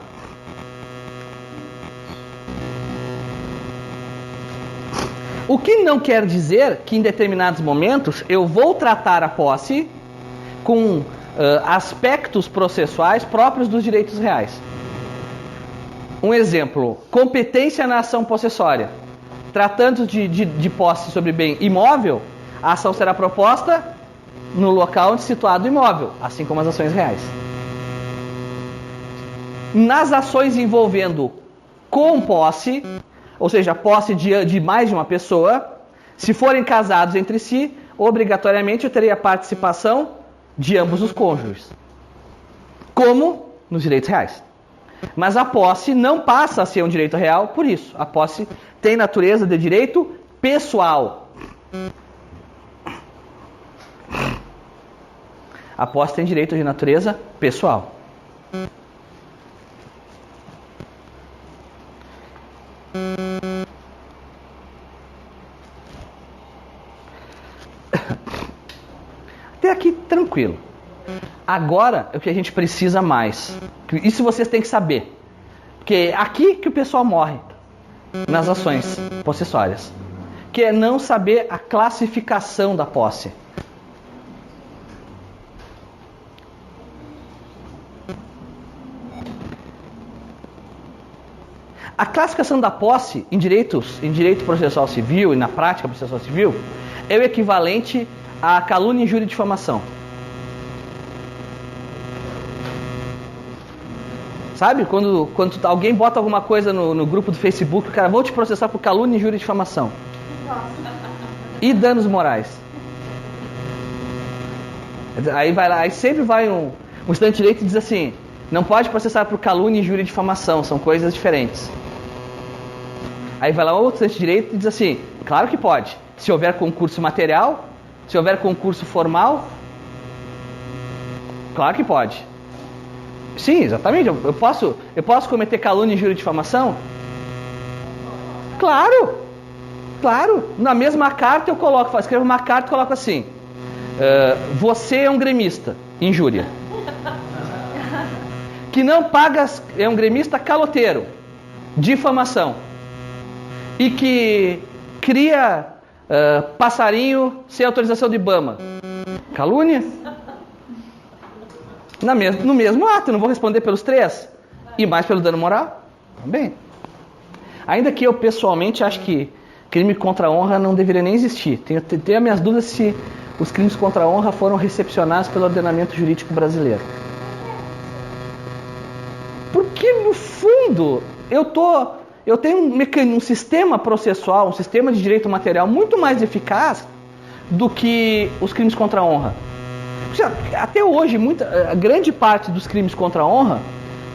O que não quer dizer que em determinados momentos eu vou tratar a posse com aspectos processuais próprios dos direitos reais. Um exemplo, competência na ação possessória. Tratando de posse sobre bem imóvel, a ação será proposta no local onde é situado o imóvel, assim como as ações reais. Nas ações envolvendo com posse, ou seja, posse de mais de uma pessoa, se forem casados entre si, obrigatoriamente eu terei a participação de ambos os cônjuges, como nos direitos reais. Mas a posse não passa a ser um direito real por isso. A posse tem natureza de direito pessoal. A posse tem direito de natureza pessoal. Até aqui tranquilo. Agora é o que a gente precisa mais. Isso vocês têm que saber. Porque é aqui que o pessoal morre nas ações possessórias. Que é não saber a classificação da posse. A classificação da posse em direito processual civil e na prática processual civil é o equivalente à calúnia, injúria e difamação. Sabe? Quando alguém bota alguma coisa no grupo do Facebook, o cara, vou te processar por calúnia, injúria e difamação. E danos morais. Aí vai lá, aí sempre vai um estudante de direito e diz assim, não pode processar por calúnia, injúria e difamação, são coisas diferentes. Aí vai lá outro estudante de direito e diz assim, claro que pode, se houver concurso material, se houver concurso formal, claro que pode. Sim, exatamente. Eu posso cometer calúnia, injúria e difamação? Claro! Claro! Na mesma carta eu escrevo uma carta e coloco assim, você é um gremista, injúria. Que não paga, é um gremista caloteiro, difamação. E que cria passarinho sem autorização de IBAMA, calúnia. No mesmo ato, eu não vou responder pelos 3? E mais pelo dano moral? Também. Ainda que eu pessoalmente acho que crime contra a honra não deveria nem existir. Tenho as minhas dúvidas se os crimes contra a honra foram recepcionados pelo ordenamento jurídico brasileiro. Porque, no fundo, eu tenho um sistema processual, um sistema de direito material muito mais eficaz do que os crimes contra a honra. Até hoje, a grande parte dos crimes contra a honra,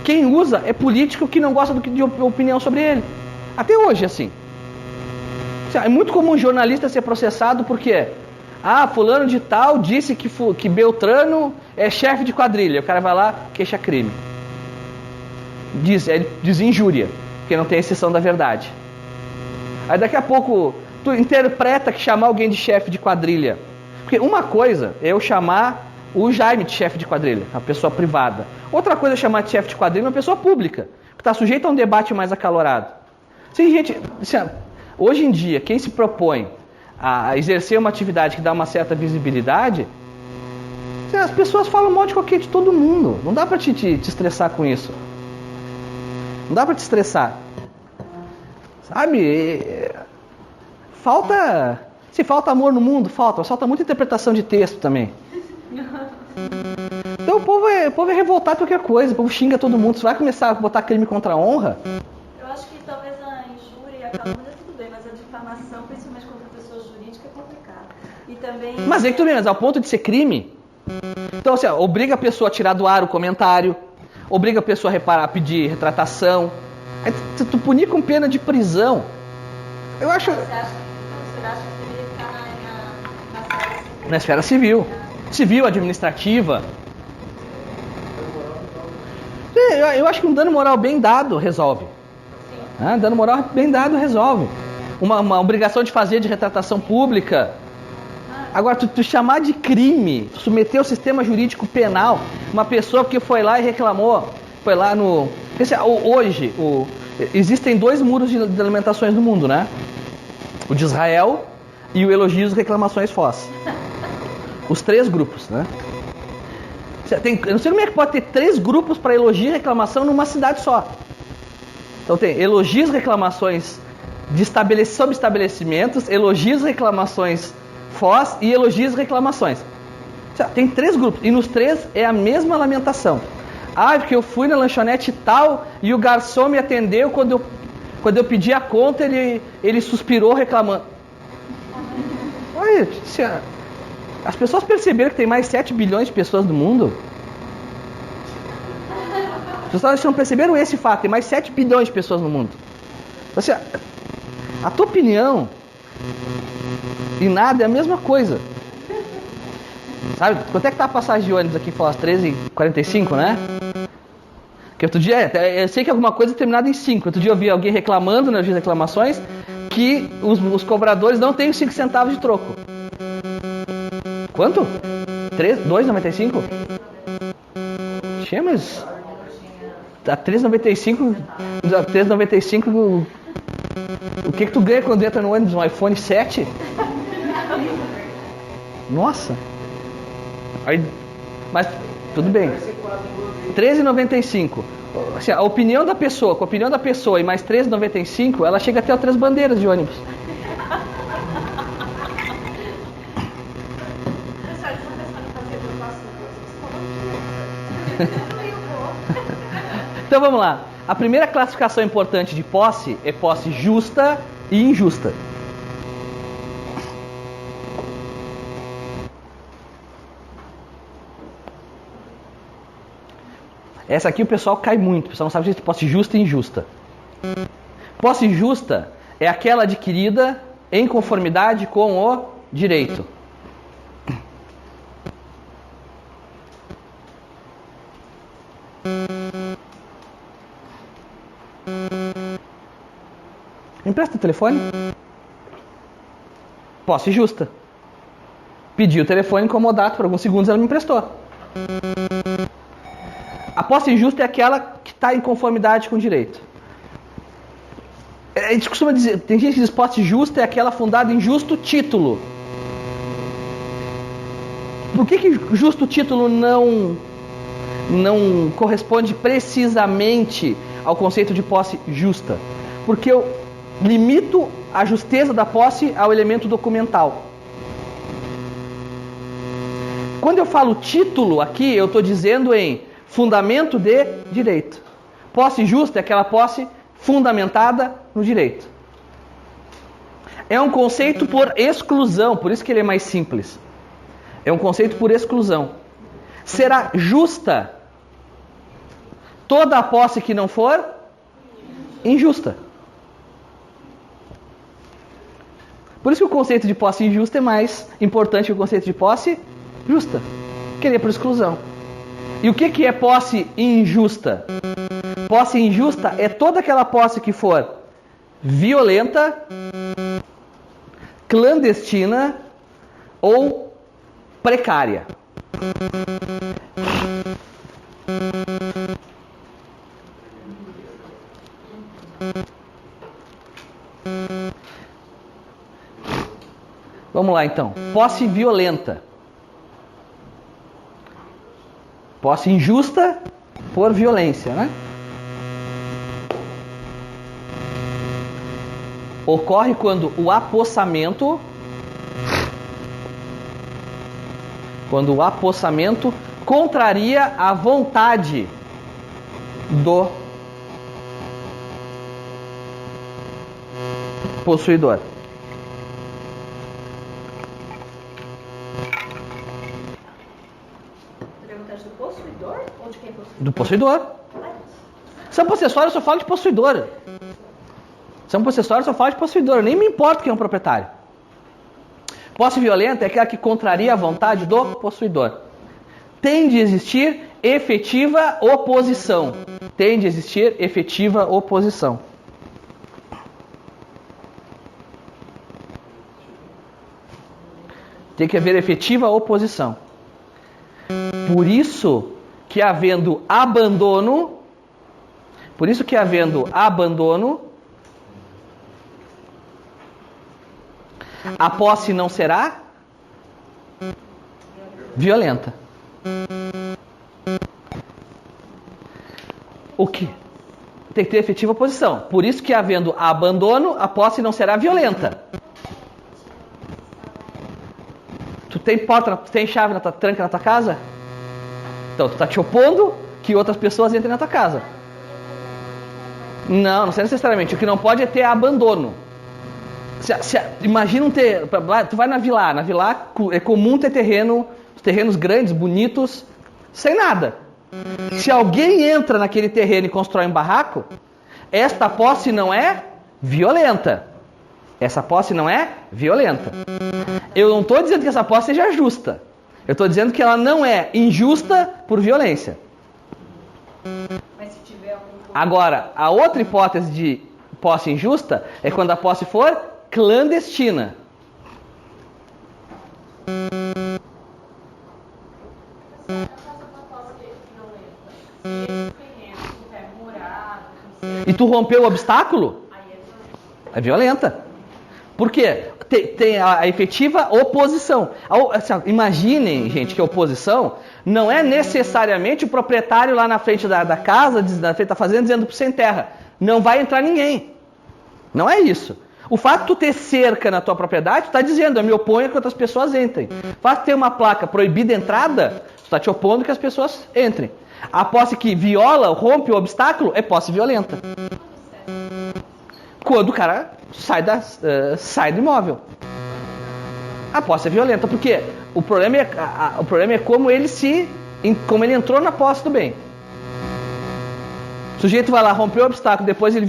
quem usa é político que não gosta de opinião sobre ele. Até hoje, assim. É muito comum um jornalista ser processado porque fulano de tal disse que Beltrano é chefe de quadrilha. O cara vai lá, queixa crime. Diz injúria, porque não tem exceção da verdade. Aí daqui a pouco tu interpreta que chamar alguém de chefe de quadrilha. Porque uma coisa é eu chamar o Jaime de chefe de quadrilha, uma pessoa privada. Outra coisa é chamar de chefe de quadrilha uma pessoa pública, que está sujeita a um debate mais acalorado. Hoje em dia, quem se propõe a exercer uma atividade que dá uma certa visibilidade, as pessoas falam mal de todo mundo. Não dá para te estressar com isso. Não dá para te estressar. Sabe? Se falta amor no mundo, falta muita interpretação de texto também. Então o povo é revoltado por qualquer coisa, o povo xinga todo mundo. Você vai começar a botar crime contra a honra? Eu acho que talvez a injúria e a calúnia tudo bem, mas a difamação, principalmente contra pessoa jurídica, é complicado. E também... Mas aí tudo bem, mas ao ponto de ser crime? Então, assim, obriga a pessoa a tirar do ar o comentário, obriga a pessoa a pedir retratação. Aí tu punir com pena de prisão. Eu acho... Você acha que deveria ficar na esfera civil? Civil, administrativa. Eu acho que um dano moral bem dado resolve. Dano moral bem dado resolve. Uma obrigação de fazer de retratação pública. Agora, tu chamar de crime, submeter ao sistema jurídico penal uma pessoa que foi lá e reclamou, foi lá no... Hoje, existem 2 muros de lamentações no mundo, né? O de Israel e o Elogios e Reclamações Foz. Os 3 grupos, né? Eu não sei como é que pode ter 3 grupos para elogio e reclamação numa cidade só. Então tem elogios e reclamações sobre estabelecimentos, elogios e reclamações Foz e elogios e reclamações. Tem 3 grupos e nos 3 é a mesma lamentação. Porque eu fui na lanchonete tal e o garçom me atendeu quando eu pedi a conta, ele suspirou reclamando. Olha, as pessoas perceberam que tem mais 7 bilhões de pessoas no mundo? As pessoas não perceberam esse fato, tem mais 7 bilhões de pessoas no mundo. A tua opinião e nada é a mesma coisa. Sabe? Quanto é que tá a passagem de ônibus aqui em Foz? 13h45, né? Que outro dia, eu sei que alguma coisa é terminada em 5. Outro dia eu vi alguém reclamando nas reclamações que os cobradores não têm 5 centavos de troco. Quanto? 2,95? Mas a 3,95 o que tu ganha quando entra no ônibus? Um iPhone 7? Nossa! Mas tudo bem. 13,95. Assim, a opinião da pessoa, com a opinião da pessoa e mais 13,95, ela chega até 3 bandeiras de ônibus. Então vamos lá. A primeira classificação importante de posse é posse justa e injusta. Essa aqui o pessoal cai muito, o pessoal não sabe se é posse justa e injusta. Posse justa é aquela adquirida em conformidade com o direito. Me empresta o telefone? Posse justa. Pedi o telefone incomodato, por alguns segundos ela me emprestou. A posse injusta é aquela que está em conformidade com o direito. A gente costuma dizer, tem gente que diz posse justa é aquela fundada em justo título. Por que justo título não corresponde precisamente ao conceito de posse justa? Porque eu limito a justeza da posse ao elemento documental. Quando eu falo título aqui, eu estou dizendo em fundamento de direito. Posse justa é aquela posse fundamentada no direito. É um conceito por exclusão, por isso que ele é mais simples. É um conceito por exclusão. Será justa toda a posse que não for injusta. Por isso que o conceito de posse injusta é mais importante que o conceito de posse justa, que ele é por exclusão. E o que é posse injusta? Posse injusta é toda aquela posse que for violenta, clandestina ou precária. Vamos lá então. Posse violenta. Posse injusta por violência, né? Ocorre quando o apossamento contraria a vontade do possuidor. Perguntaste do possuidor ou de quem possui? Do possuidor. São possessórios, eu só falo de possuidor. São possessórios, eu só falo de possuidor. Eu nem me importo quem é um proprietário. Posse violenta é aquela que contraria a vontade do possuidor. Tem de existir efetiva oposição. tem de existir efetiva oposição. Tem que haver efetiva oposição. Por isso que havendo abandono, a posse não será violenta. O que? Tem que ter efetiva oposição. Por isso que havendo abandono, a posse não será violenta. Tu tem porta, tu tem chave na tua tranca na tua casa? Então tu tá te opondo que outras pessoas entrem na tua casa. Não sei necessariamente. O que não pode é ter abandono. Imagina tu vai na Vila é comum ter terrenos grandes, bonitos, sem nada. Se alguém entra naquele terreno e constrói um barraco, esta posse não é violenta. Essa posse não é violenta. Eu não estou dizendo que essa posse seja justa. Eu estou dizendo que ela não é injusta por violência. Mas se tiver algum... Agora, a outra hipótese de posse injusta é quando a posse for clandestina. E tu rompeu o obstáculo? É violenta. Por quê? Tem a efetiva oposição. Imaginem, gente, que a oposição não é necessariamente o proprietário lá na frente da casa, na frente da fazenda, dizendo sem terra, não vai entrar ninguém. Não é isso. O fato de tu ter cerca na tua propriedade, tu está dizendo, eu me oponho a que outras pessoas entrem. O fato de ter uma placa proibida entrada, tu está te opondo a que as pessoas entrem. A posse que viola, rompe o obstáculo, é posse violenta. Quando o cara sai do imóvel. A posse é violenta, porque o problema é como ele entrou na posse do bem. O sujeito vai lá, rompeu o obstáculo, depois ele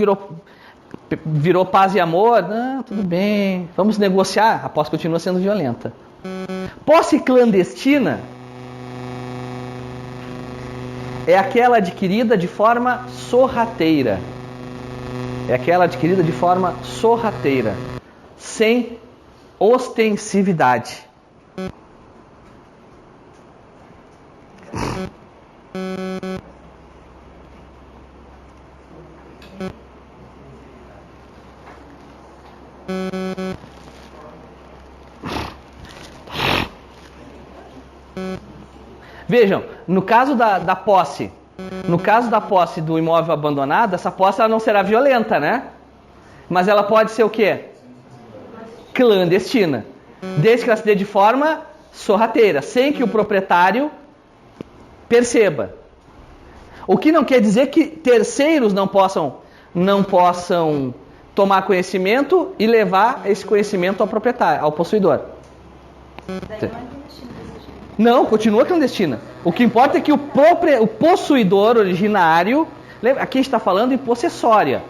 virou paz e amor. Não, tudo bem, vamos negociar. A posse continua sendo violenta. Posse clandestina é aquela adquirida de forma sorrateira. Sem ostensividade. Vejam, no caso da posse do imóvel abandonado, essa posse ela não será violenta, né? Mas ela pode ser o quê? Clandestina. Desde que ela se dê de forma sorrateira, sem que o proprietário perceba. O que não quer dizer que terceiros não possam tomar conhecimento e levar esse conhecimento ao proprietário, ao possuidor. Não, continua clandestina. O que importa é que o possuidor originário... Aqui a gente está falando em possessória.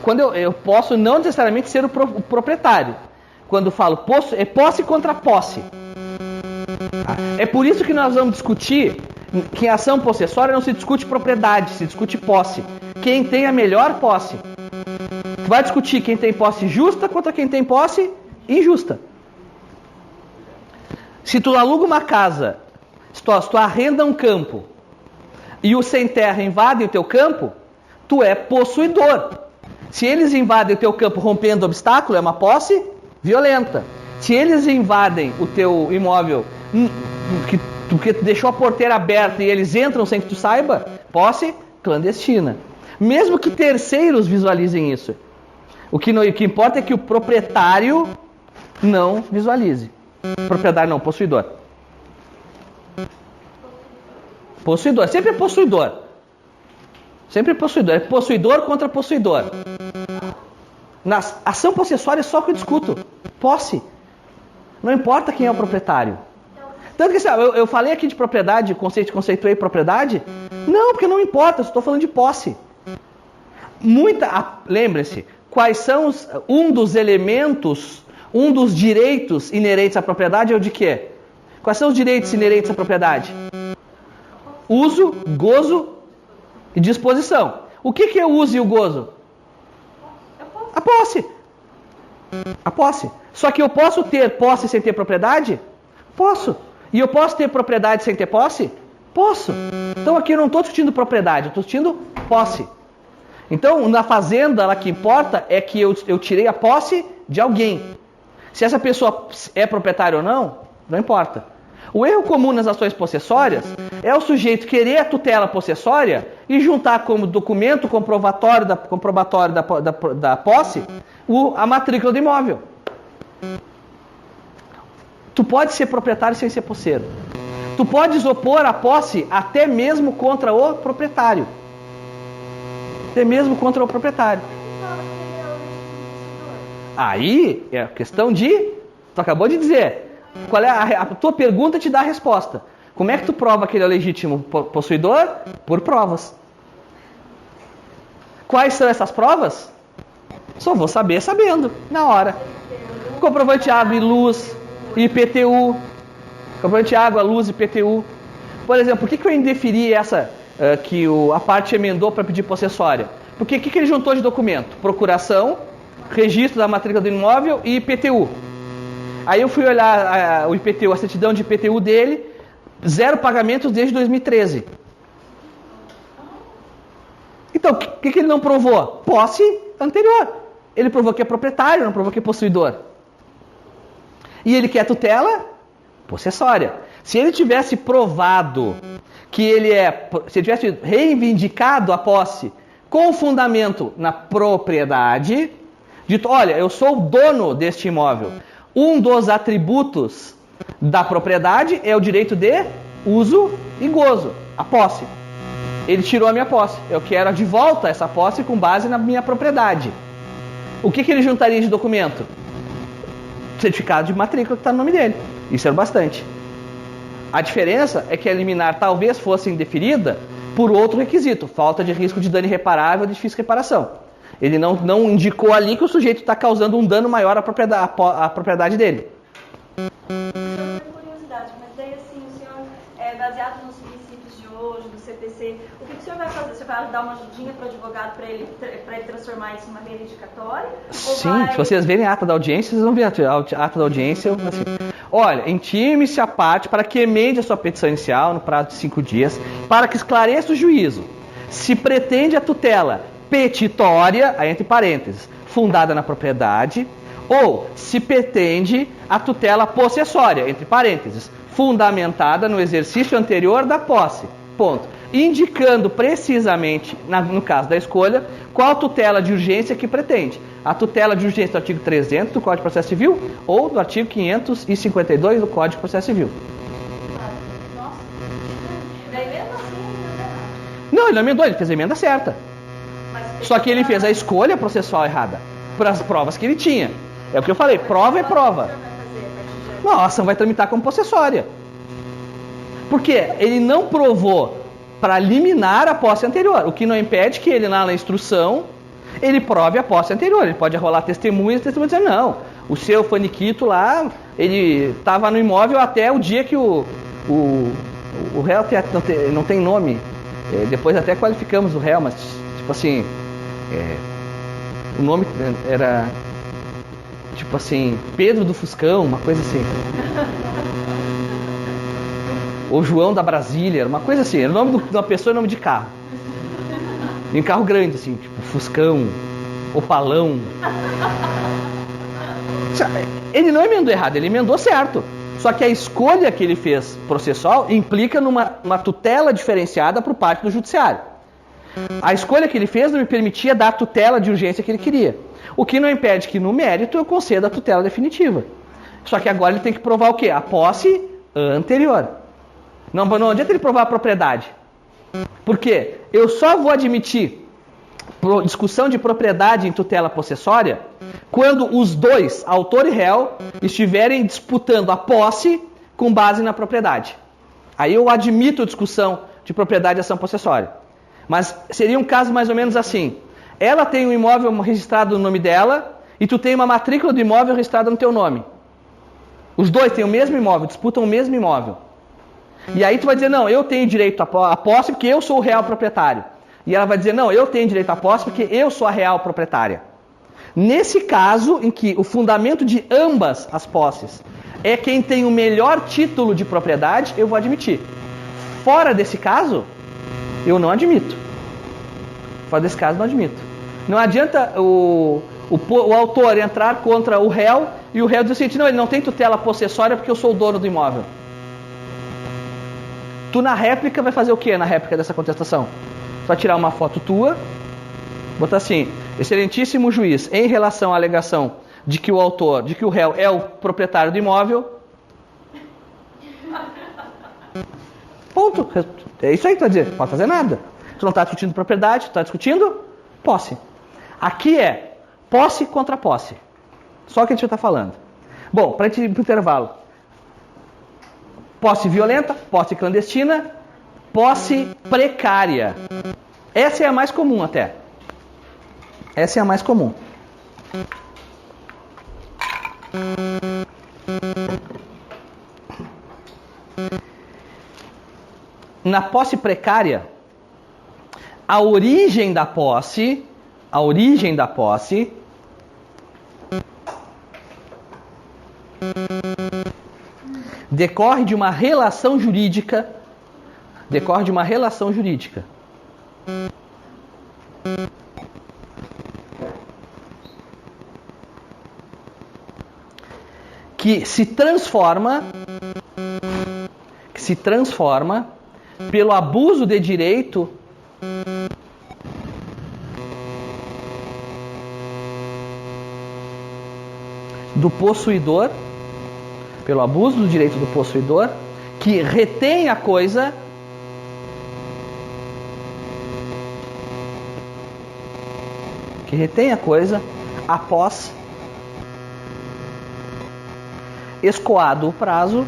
Quando eu posso não necessariamente ser o proprietário. Quando falo posse, é posse contra posse. É por isso que nós vamos discutir que em ação possessória não se discute propriedade, se discute posse. Quem tem a melhor posse. Vai discutir quem tem posse justa contra quem tem posse injusta. Se tu aluga uma casa, se tu arrenda um campo e os sem terra invadem o teu campo, tu é possuidor. Se eles invadem o teu campo rompendo obstáculo, é uma posse violenta. Se eles invadem o teu imóvel, porque tu deixou a porteira aberta e eles entram sem que tu saiba, posse clandestina. Mesmo que terceiros visualizem isso. O que importa é que o proprietário não visualize. Propriedade não, possuidor. Possuidor, sempre é possuidor. Sempre é possuidor. É possuidor contra possuidor. Na ação possessória é só que eu discuto. Posse. Não importa quem é o proprietário. Tanto que eu falei aqui de propriedade, conceituei propriedade. Não, porque não importa, eu estou falando de posse. Lembre-se, quais são um dos elementos, um dos direitos inerentes à propriedade é o de quê? Quais são os direitos inerentes à propriedade? Uso, gozo e disposição. O que é o uso e o gozo? A posse. A posse. Só que eu posso ter posse sem ter propriedade? Posso. E eu posso ter propriedade sem ter posse? Posso. Então aqui eu não estou discutindo propriedade, eu estou discutindo posse. Então na fazenda, lá que importa é que eu tirei a posse de alguém. Se essa pessoa é proprietária ou não, não importa. O erro comum nas ações possessórias é o sujeito querer a tutela possessória e juntar como documento comprobatório da posse a matrícula do imóvel. Tu pode ser proprietário sem ser posseiro. Tu podes opor a posse até mesmo contra o proprietário. Até mesmo contra o proprietário. Aí é a questão de... Tu acabou de dizer. Qual é a tua pergunta te dá a resposta. Como é que tu prova que ele é legítimo possuidor? Por provas. Quais são essas provas? Só vou saber sabendo, na hora. Comprovante de água e luz, IPTU. Comprovante de água, luz e IPTU. Por exemplo, por que eu indeferi essa que a parte emendou para pedir possessória? Porque o que ele juntou de documento? Procuração, registro da matrícula do imóvel e IPTU. Aí eu fui olhar o IPTU, a certidão de IPTU dele, 0 pagamentos desde 2013. Então, o que ele não provou? Posse anterior. Ele provou que é proprietário, não provou que é possuidor. E ele quer tutela possessória. Se ele tivesse provado que se ele tivesse reivindicado a posse com fundamento na propriedade, dito, olha, eu sou o dono deste imóvel. Um dos atributos da propriedade é o direito de uso e gozo, a posse. Ele tirou a minha posse. Eu quero de volta essa posse com base na minha propriedade. O que ele juntaria de documento? Certificado de matrícula que está no nome dele. Isso era bastante. A diferença é que a liminar talvez fosse indeferida por outro requisito, falta de risco de dano irreparável ou de difícil reparação. Ele não indicou ali que o sujeito está causando um dano maior à propriedade dele. Eu tenho curiosidade, mas daí assim, o senhor, baseado nos princípios de hoje, do CPC, o que o senhor vai fazer? Você vai dar uma ajudinha para o advogado para ele transformar isso em uma reivindicatória? Sim, se vocês verem a ata da audiência, vocês vão ver a ata da audiência. Assim, olha, intime-se a parte para que emende a sua petição inicial no prazo de 5 dias, para que esclareça o juízo. Se pretende a tutela petitória, entre parênteses, fundada na propriedade, ou se pretende a tutela possessória, entre parênteses, fundamentada no exercício anterior da posse, ponto. Indicando precisamente, no caso da escolha, qual tutela de urgência que pretende. A tutela de urgência do artigo 300 do Código de Processo Civil ou do artigo 552 do Código de Processo Civil. Nossa, daí mesmo assim não ele não emendou, ele fez a emenda certa. Só que ele fez a escolha processual errada, por as provas que ele tinha. É o que eu falei, prova é prova. Não, a ação vai tramitar como possessória. Porque ele não provou para liminar a posse anterior, o que não impede que ele, lá na instrução, ele prove a posse anterior. Ele pode arrolar testemunhas e testemunhas dizer, não, o seu faniquito lá, ele estava no imóvel até o dia que o réu não tem nome. Depois até qualificamos o réu, mas tipo assim, o nome era tipo assim, Pedro do Fuscão, uma coisa assim. Ou João da Brasília, uma coisa assim. Era o nome de uma pessoa e nome de carro. E um carro grande, assim, tipo Fuscão, Opalão. Ele não emendou errado, ele emendou certo. Só que a escolha que ele fez processual implica numa tutela diferenciada por parte do judiciário. A escolha que ele fez não me permitia dar a tutela de urgência que ele queria. O que não impede que, no mérito, eu conceda a tutela definitiva. Só que agora ele tem que provar o quê? A posse anterior. Não adianta ele provar a propriedade. Por quê? Eu só vou admitir discussão de propriedade em tutela possessória quando os dois, autor e réu, estiverem disputando a posse com base na propriedade. Aí eu admito discussão de propriedade e ação possessória. Mas seria um caso mais ou menos assim. Ela tem um imóvel registrado no nome dela e tu tem uma matrícula do imóvel registrada no teu nome. Os dois têm o mesmo imóvel, disputam o mesmo imóvel. E aí tu vai dizer, não, eu tenho direito à posse porque eu sou o real proprietário. E ela vai dizer, não, eu tenho direito à posse porque eu sou a real proprietária. Nesse caso, em que o fundamento de ambas as posses é quem tem o melhor título de propriedade, eu vou admitir. Fora desse caso, eu não admito. Fora desse caso, não admito. Não adianta o autor entrar contra o réu e o réu dizer o seguinte, não, ele não tem tutela possessória porque eu sou o dono do imóvel. Tu na réplica vai fazer o que na réplica dessa contestação? Tu vai tirar uma foto tua, botar assim, excelentíssimo juiz, em relação à alegação de que o réu é o proprietário do imóvel. Ponto. É isso aí que tu vai dizer. Não pode fazer nada. Tu não está discutindo propriedade, tu está discutindo posse. Aqui é posse contra posse. Só o que a gente está falando. Bom, para a gente ir para o intervalo. Posse violenta, posse clandestina, posse precária. Essa é a mais comum até. Essa é a mais comum. Na posse precária, a origem da posse decorre de uma relação jurídica, que se transforma pelo abuso de direito do possuidor, que retém a coisa após escoado o prazo,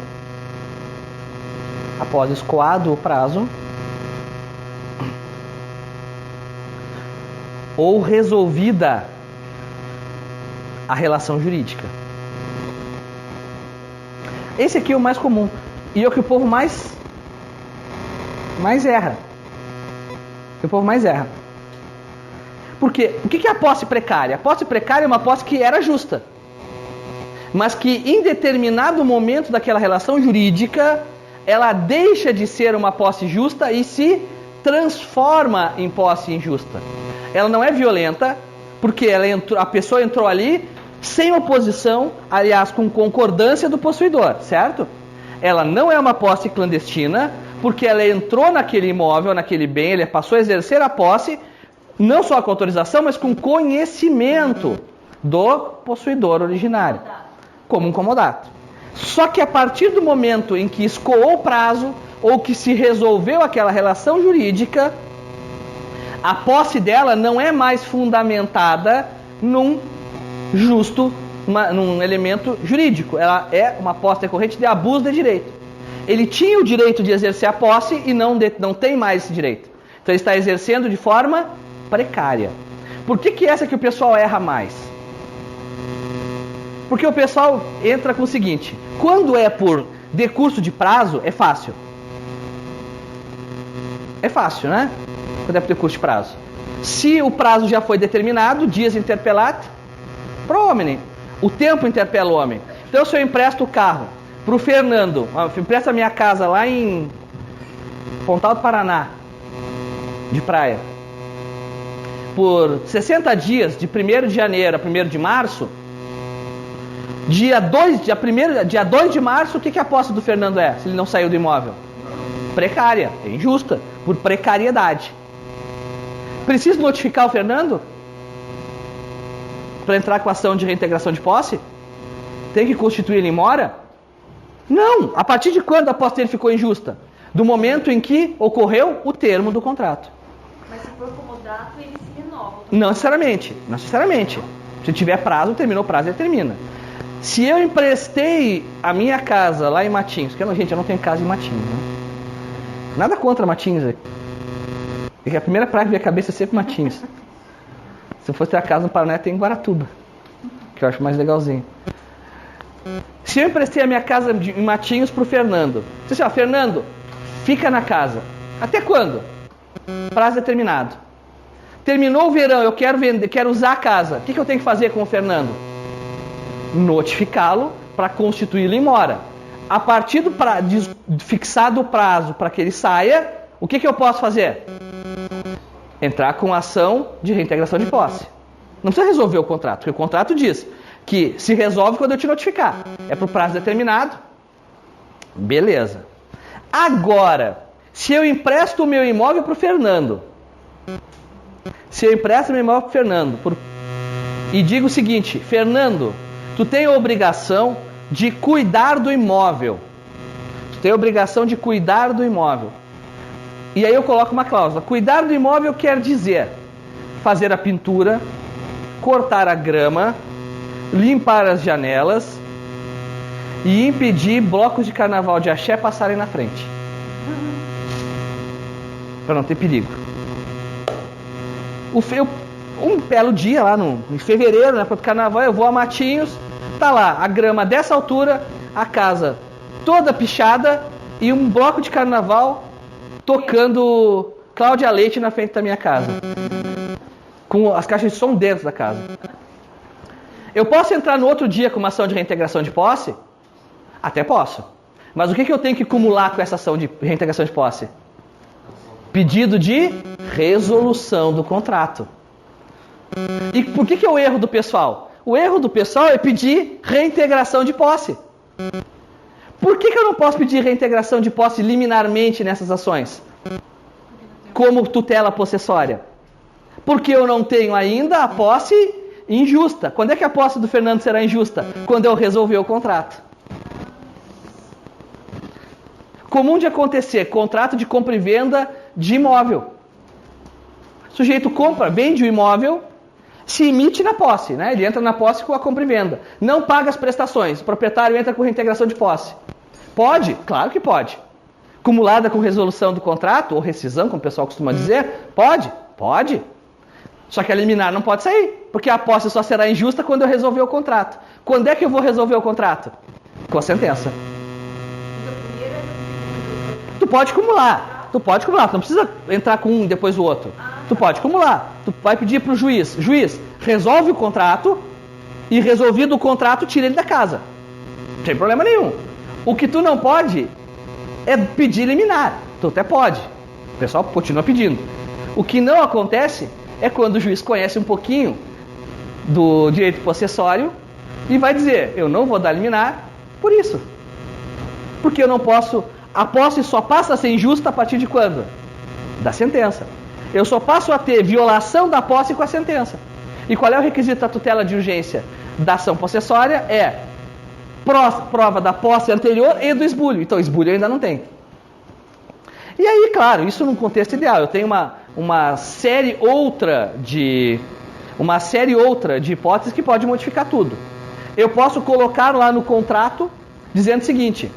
ou resolvida a relação jurídica. Esse aqui é o mais comum e é o que o povo mais erra. Porque o que é a posse precária? A posse precária é uma posse que era justa, mas que em determinado momento daquela relação jurídica ela deixa de ser uma posse justa e se transforma em posse injusta. Ela não é violenta, porque a pessoa entrou ali sem oposição, aliás, com concordância do possuidor, certo? Ela não é uma posse clandestina, porque ela entrou naquele imóvel, naquele bem, ele passou a exercer a posse, não só com autorização, mas com conhecimento do possuidor originário, como um comodato. Só que a partir do momento em que escoou o prazo, ou que se resolveu aquela relação jurídica, a posse dela não é mais fundamentada num elemento jurídico. Ela é uma posse decorrente de abuso de direito. Ele tinha o direito de exercer a posse e não tem mais esse direito. Então ele está exercendo de forma precária. Por que essa que o pessoal erra mais? Porque o pessoal entra com o seguinte: quando é por decurso de prazo, é fácil. É fácil, né? Quando é por decurso de prazo. Se o prazo já foi determinado, dias interpelat, pro hominem. O tempo interpela o homem. Então, se eu empresto o carro para o Fernando, empresto a minha casa lá em Pontal do Paraná, de praia, por 60 dias, de 1º de janeiro a 1º de março, dia 2 de março, o que a posse do Fernando é, se ele não saiu do imóvel? Precária, é injusta, por precariedade. Preciso notificar o Fernando para entrar com a ação de reintegração de posse? Tem que constituir ele em mora? Não! A partir de quando a posse dele ficou injusta? Do momento em que ocorreu o termo do contrato. Mas se for comodato, ele se renova? Não necessariamente. Se tiver prazo, terminou o prazo, ele termina. Se eu emprestei a minha casa lá em Matinhos, que eu não tenho casa em Matinhos, né? Nada contra Matinhos. Porque a primeira praia que veio a cabeça é sempre Matinhos. Se eu fosse ter a casa no Paraná, tem em Guaratuba, que eu acho mais legalzinho. Se eu emprestei a minha casa em Matinhos pro Fernando, disse assim, Fernando, fica na casa. Até quando? Prazo determinado. Terminou o verão, eu quero vender, quero usar a casa. O que eu tenho que fazer com o Fernando? Notificá-lo para constituí-lo em mora. A partir do fixado o prazo para que ele saia, o que eu posso fazer? Entrar com ação de reintegração de posse. Não precisa resolver o contrato, porque o contrato diz que se resolve quando eu te notificar. É para o prazo determinado. Beleza. Agora, se eu empresto o meu imóvel para o Fernando, e digo o seguinte: Fernando, tu tem a obrigação de cuidar do imóvel. E aí eu coloco uma cláusula. Cuidar do imóvel quer dizer fazer a pintura, cortar a grama, limpar as janelas e impedir blocos de carnaval de axé passarem na frente. Para não ter perigo. Um belo dia lá em fevereiro, para o carnaval, eu vou a Matinhos, tá lá a grama dessa altura, a casa toda pichada e um bloco de carnaval tocando Cláudia Leite na frente da minha casa, com as caixas de som dentro da casa. Eu posso entrar no outro dia com uma ação de reintegração de posse? Até posso. Mas o que eu tenho que acumular com essa ação de reintegração de posse? Pedido de resolução do contrato. E por que é o erro do pessoal? O erro do pessoal é pedir reintegração de posse. Por que eu não posso pedir reintegração de posse liminarmente nessas ações? Como tutela possessória? Porque eu não tenho ainda a posse injusta. Quando é que a posse do Fernando será injusta? Quando eu resolver o contrato. Comum de acontecer, contrato de compra e venda de imóvel. O sujeito compra, vende o imóvel, se emite na posse, né? Ele entra na posse com a compra e venda. Não paga as prestações. O proprietário entra com reintegração de posse. Pode? Claro que pode. Acumulada com resolução do contrato, ou rescisão, como o pessoal costuma dizer? Pode? Pode. Só que a liminar não pode sair, porque a posse só será injusta quando eu resolver o contrato. Quando é que eu vou resolver o contrato? Com a sentença. Tu pode acumular. Tu não precisa entrar com um e depois o outro. Tu pode acumular. Tu vai pedir para o juiz. Juiz, resolve o contrato e resolvido o contrato, tira ele da casa. Não tem problema nenhum. O que tu não pode é pedir liminar. Tu até pode. O pessoal continua pedindo. O que não acontece é quando o juiz conhece um pouquinho do direito possessório e vai dizer, eu não vou dar liminar por isso. Porque eu não posso... A posse só passa a ser injusta a partir de quando? Da sentença. Eu só passo a ter violação da posse com a sentença. E qual é o requisito da tutela de urgência da ação possessória? É prova da posse anterior e do esbulho. Então, esbulho ainda não tem. E aí, claro, isso num contexto ideal. Eu tenho uma série outra de hipóteses que pode modificar tudo. Eu posso colocar lá no contrato dizendo o seguinte,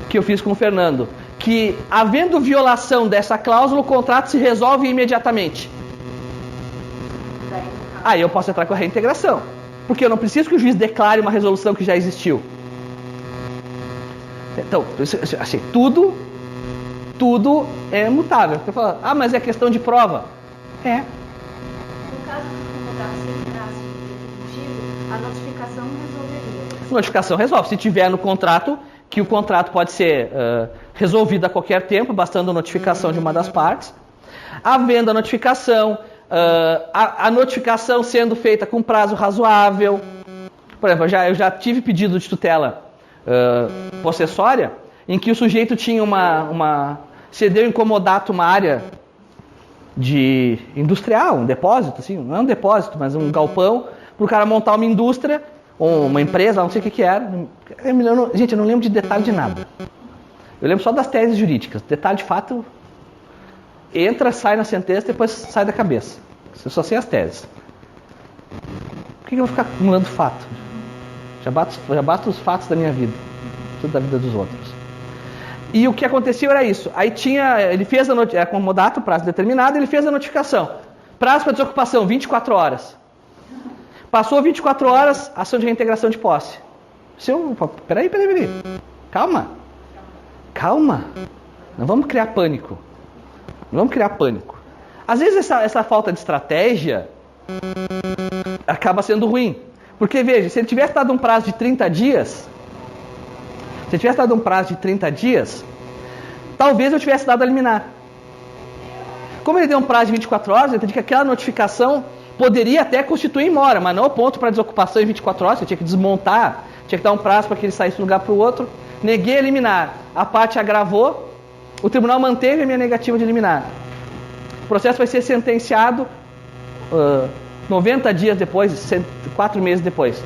que eu fiz com o Fernando, que havendo violação dessa cláusula, o contrato se resolve imediatamente. Aí eu posso entrar com a reintegração, porque eu não preciso que o juiz declare uma resolução que já existiu. Então, assim, tudo é mutável. Você fala, mas é questão de prova. É. No caso do contrato sem prazo definitivo, a notificação não resolveria. Notificação resolve. Se tiver no contrato, que o contrato pode ser resolvido a qualquer tempo, bastando a notificação de uma das partes. Havendo a notificação, a notificação sendo feita com prazo razoável. Por exemplo, eu já tive pedido de tutela possessória, em que o sujeito tinha cedeu incomodato uma área de industrial, um depósito, assim, não é um depósito, mas um galpão, para o cara montar uma indústria, ou uma empresa, não sei o que era. Gente, eu não lembro de detalhe de nada. Eu lembro só das teses jurídicas. Detalhe de fato, entra, sai na sentença, depois sai da cabeça. Eu só sei as teses. Por que eu vou ficar acumulando fato? Já bato os fatos da minha vida, tudo da vida dos outros. E o que aconteceu era isso. Aí ele fez a comodato, prazo determinado, ele fez a notificação. Prazo para desocupação, 24 horas. Passou 24 horas, ação de reintegração de posse. Peraí. Calma. Não vamos criar pânico. Às vezes essa falta de estratégia acaba sendo ruim. Porque, veja, se ele tivesse dado um prazo de 30 dias, talvez eu tivesse dado a liminar. Como ele deu um prazo de 24 horas, eu entendi que aquela notificação poderia até constituir em mora, mas não o ponto para desocupação em 24 horas, eu tinha que desmontar, tinha que dar um prazo para que ele saísse de um lugar para o outro. Neguei a liminar, a parte agravou, o tribunal manteve a minha negativa de liminar. O processo vai ser sentenciado 90 dias depois, 4 meses depois.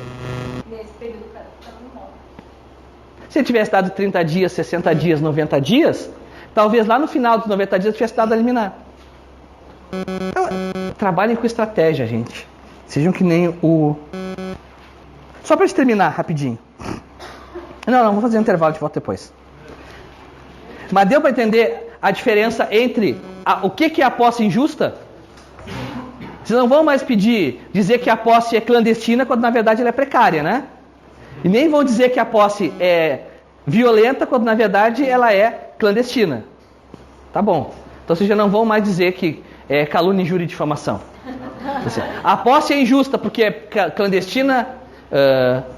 Nesse período o cara tá no mal. Se ele tivesse dado 30 dias, 60 dias, 90 dias, talvez lá no final dos 90 dias eu tivesse dado a liminar. Então, trabalhem com estratégia, gente. Sejam que nem o... Só para terminar, rapidinho. Não, vou fazer um intervalo de volta depois. Mas deu para entender a diferença entre o que é a posse injusta? Vocês não vão mais dizer que a posse é clandestina quando na verdade ela é precária, né? E nem vão dizer que a posse é violenta quando na verdade ela é clandestina. Tá bom. Então vocês já não vão mais dizer que é calúnia, injúria e difamação. A posse é injusta porque é clandestina,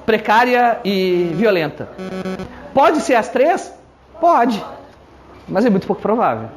precária e violenta. Pode ser as três? Pode. Mas é muito pouco provável.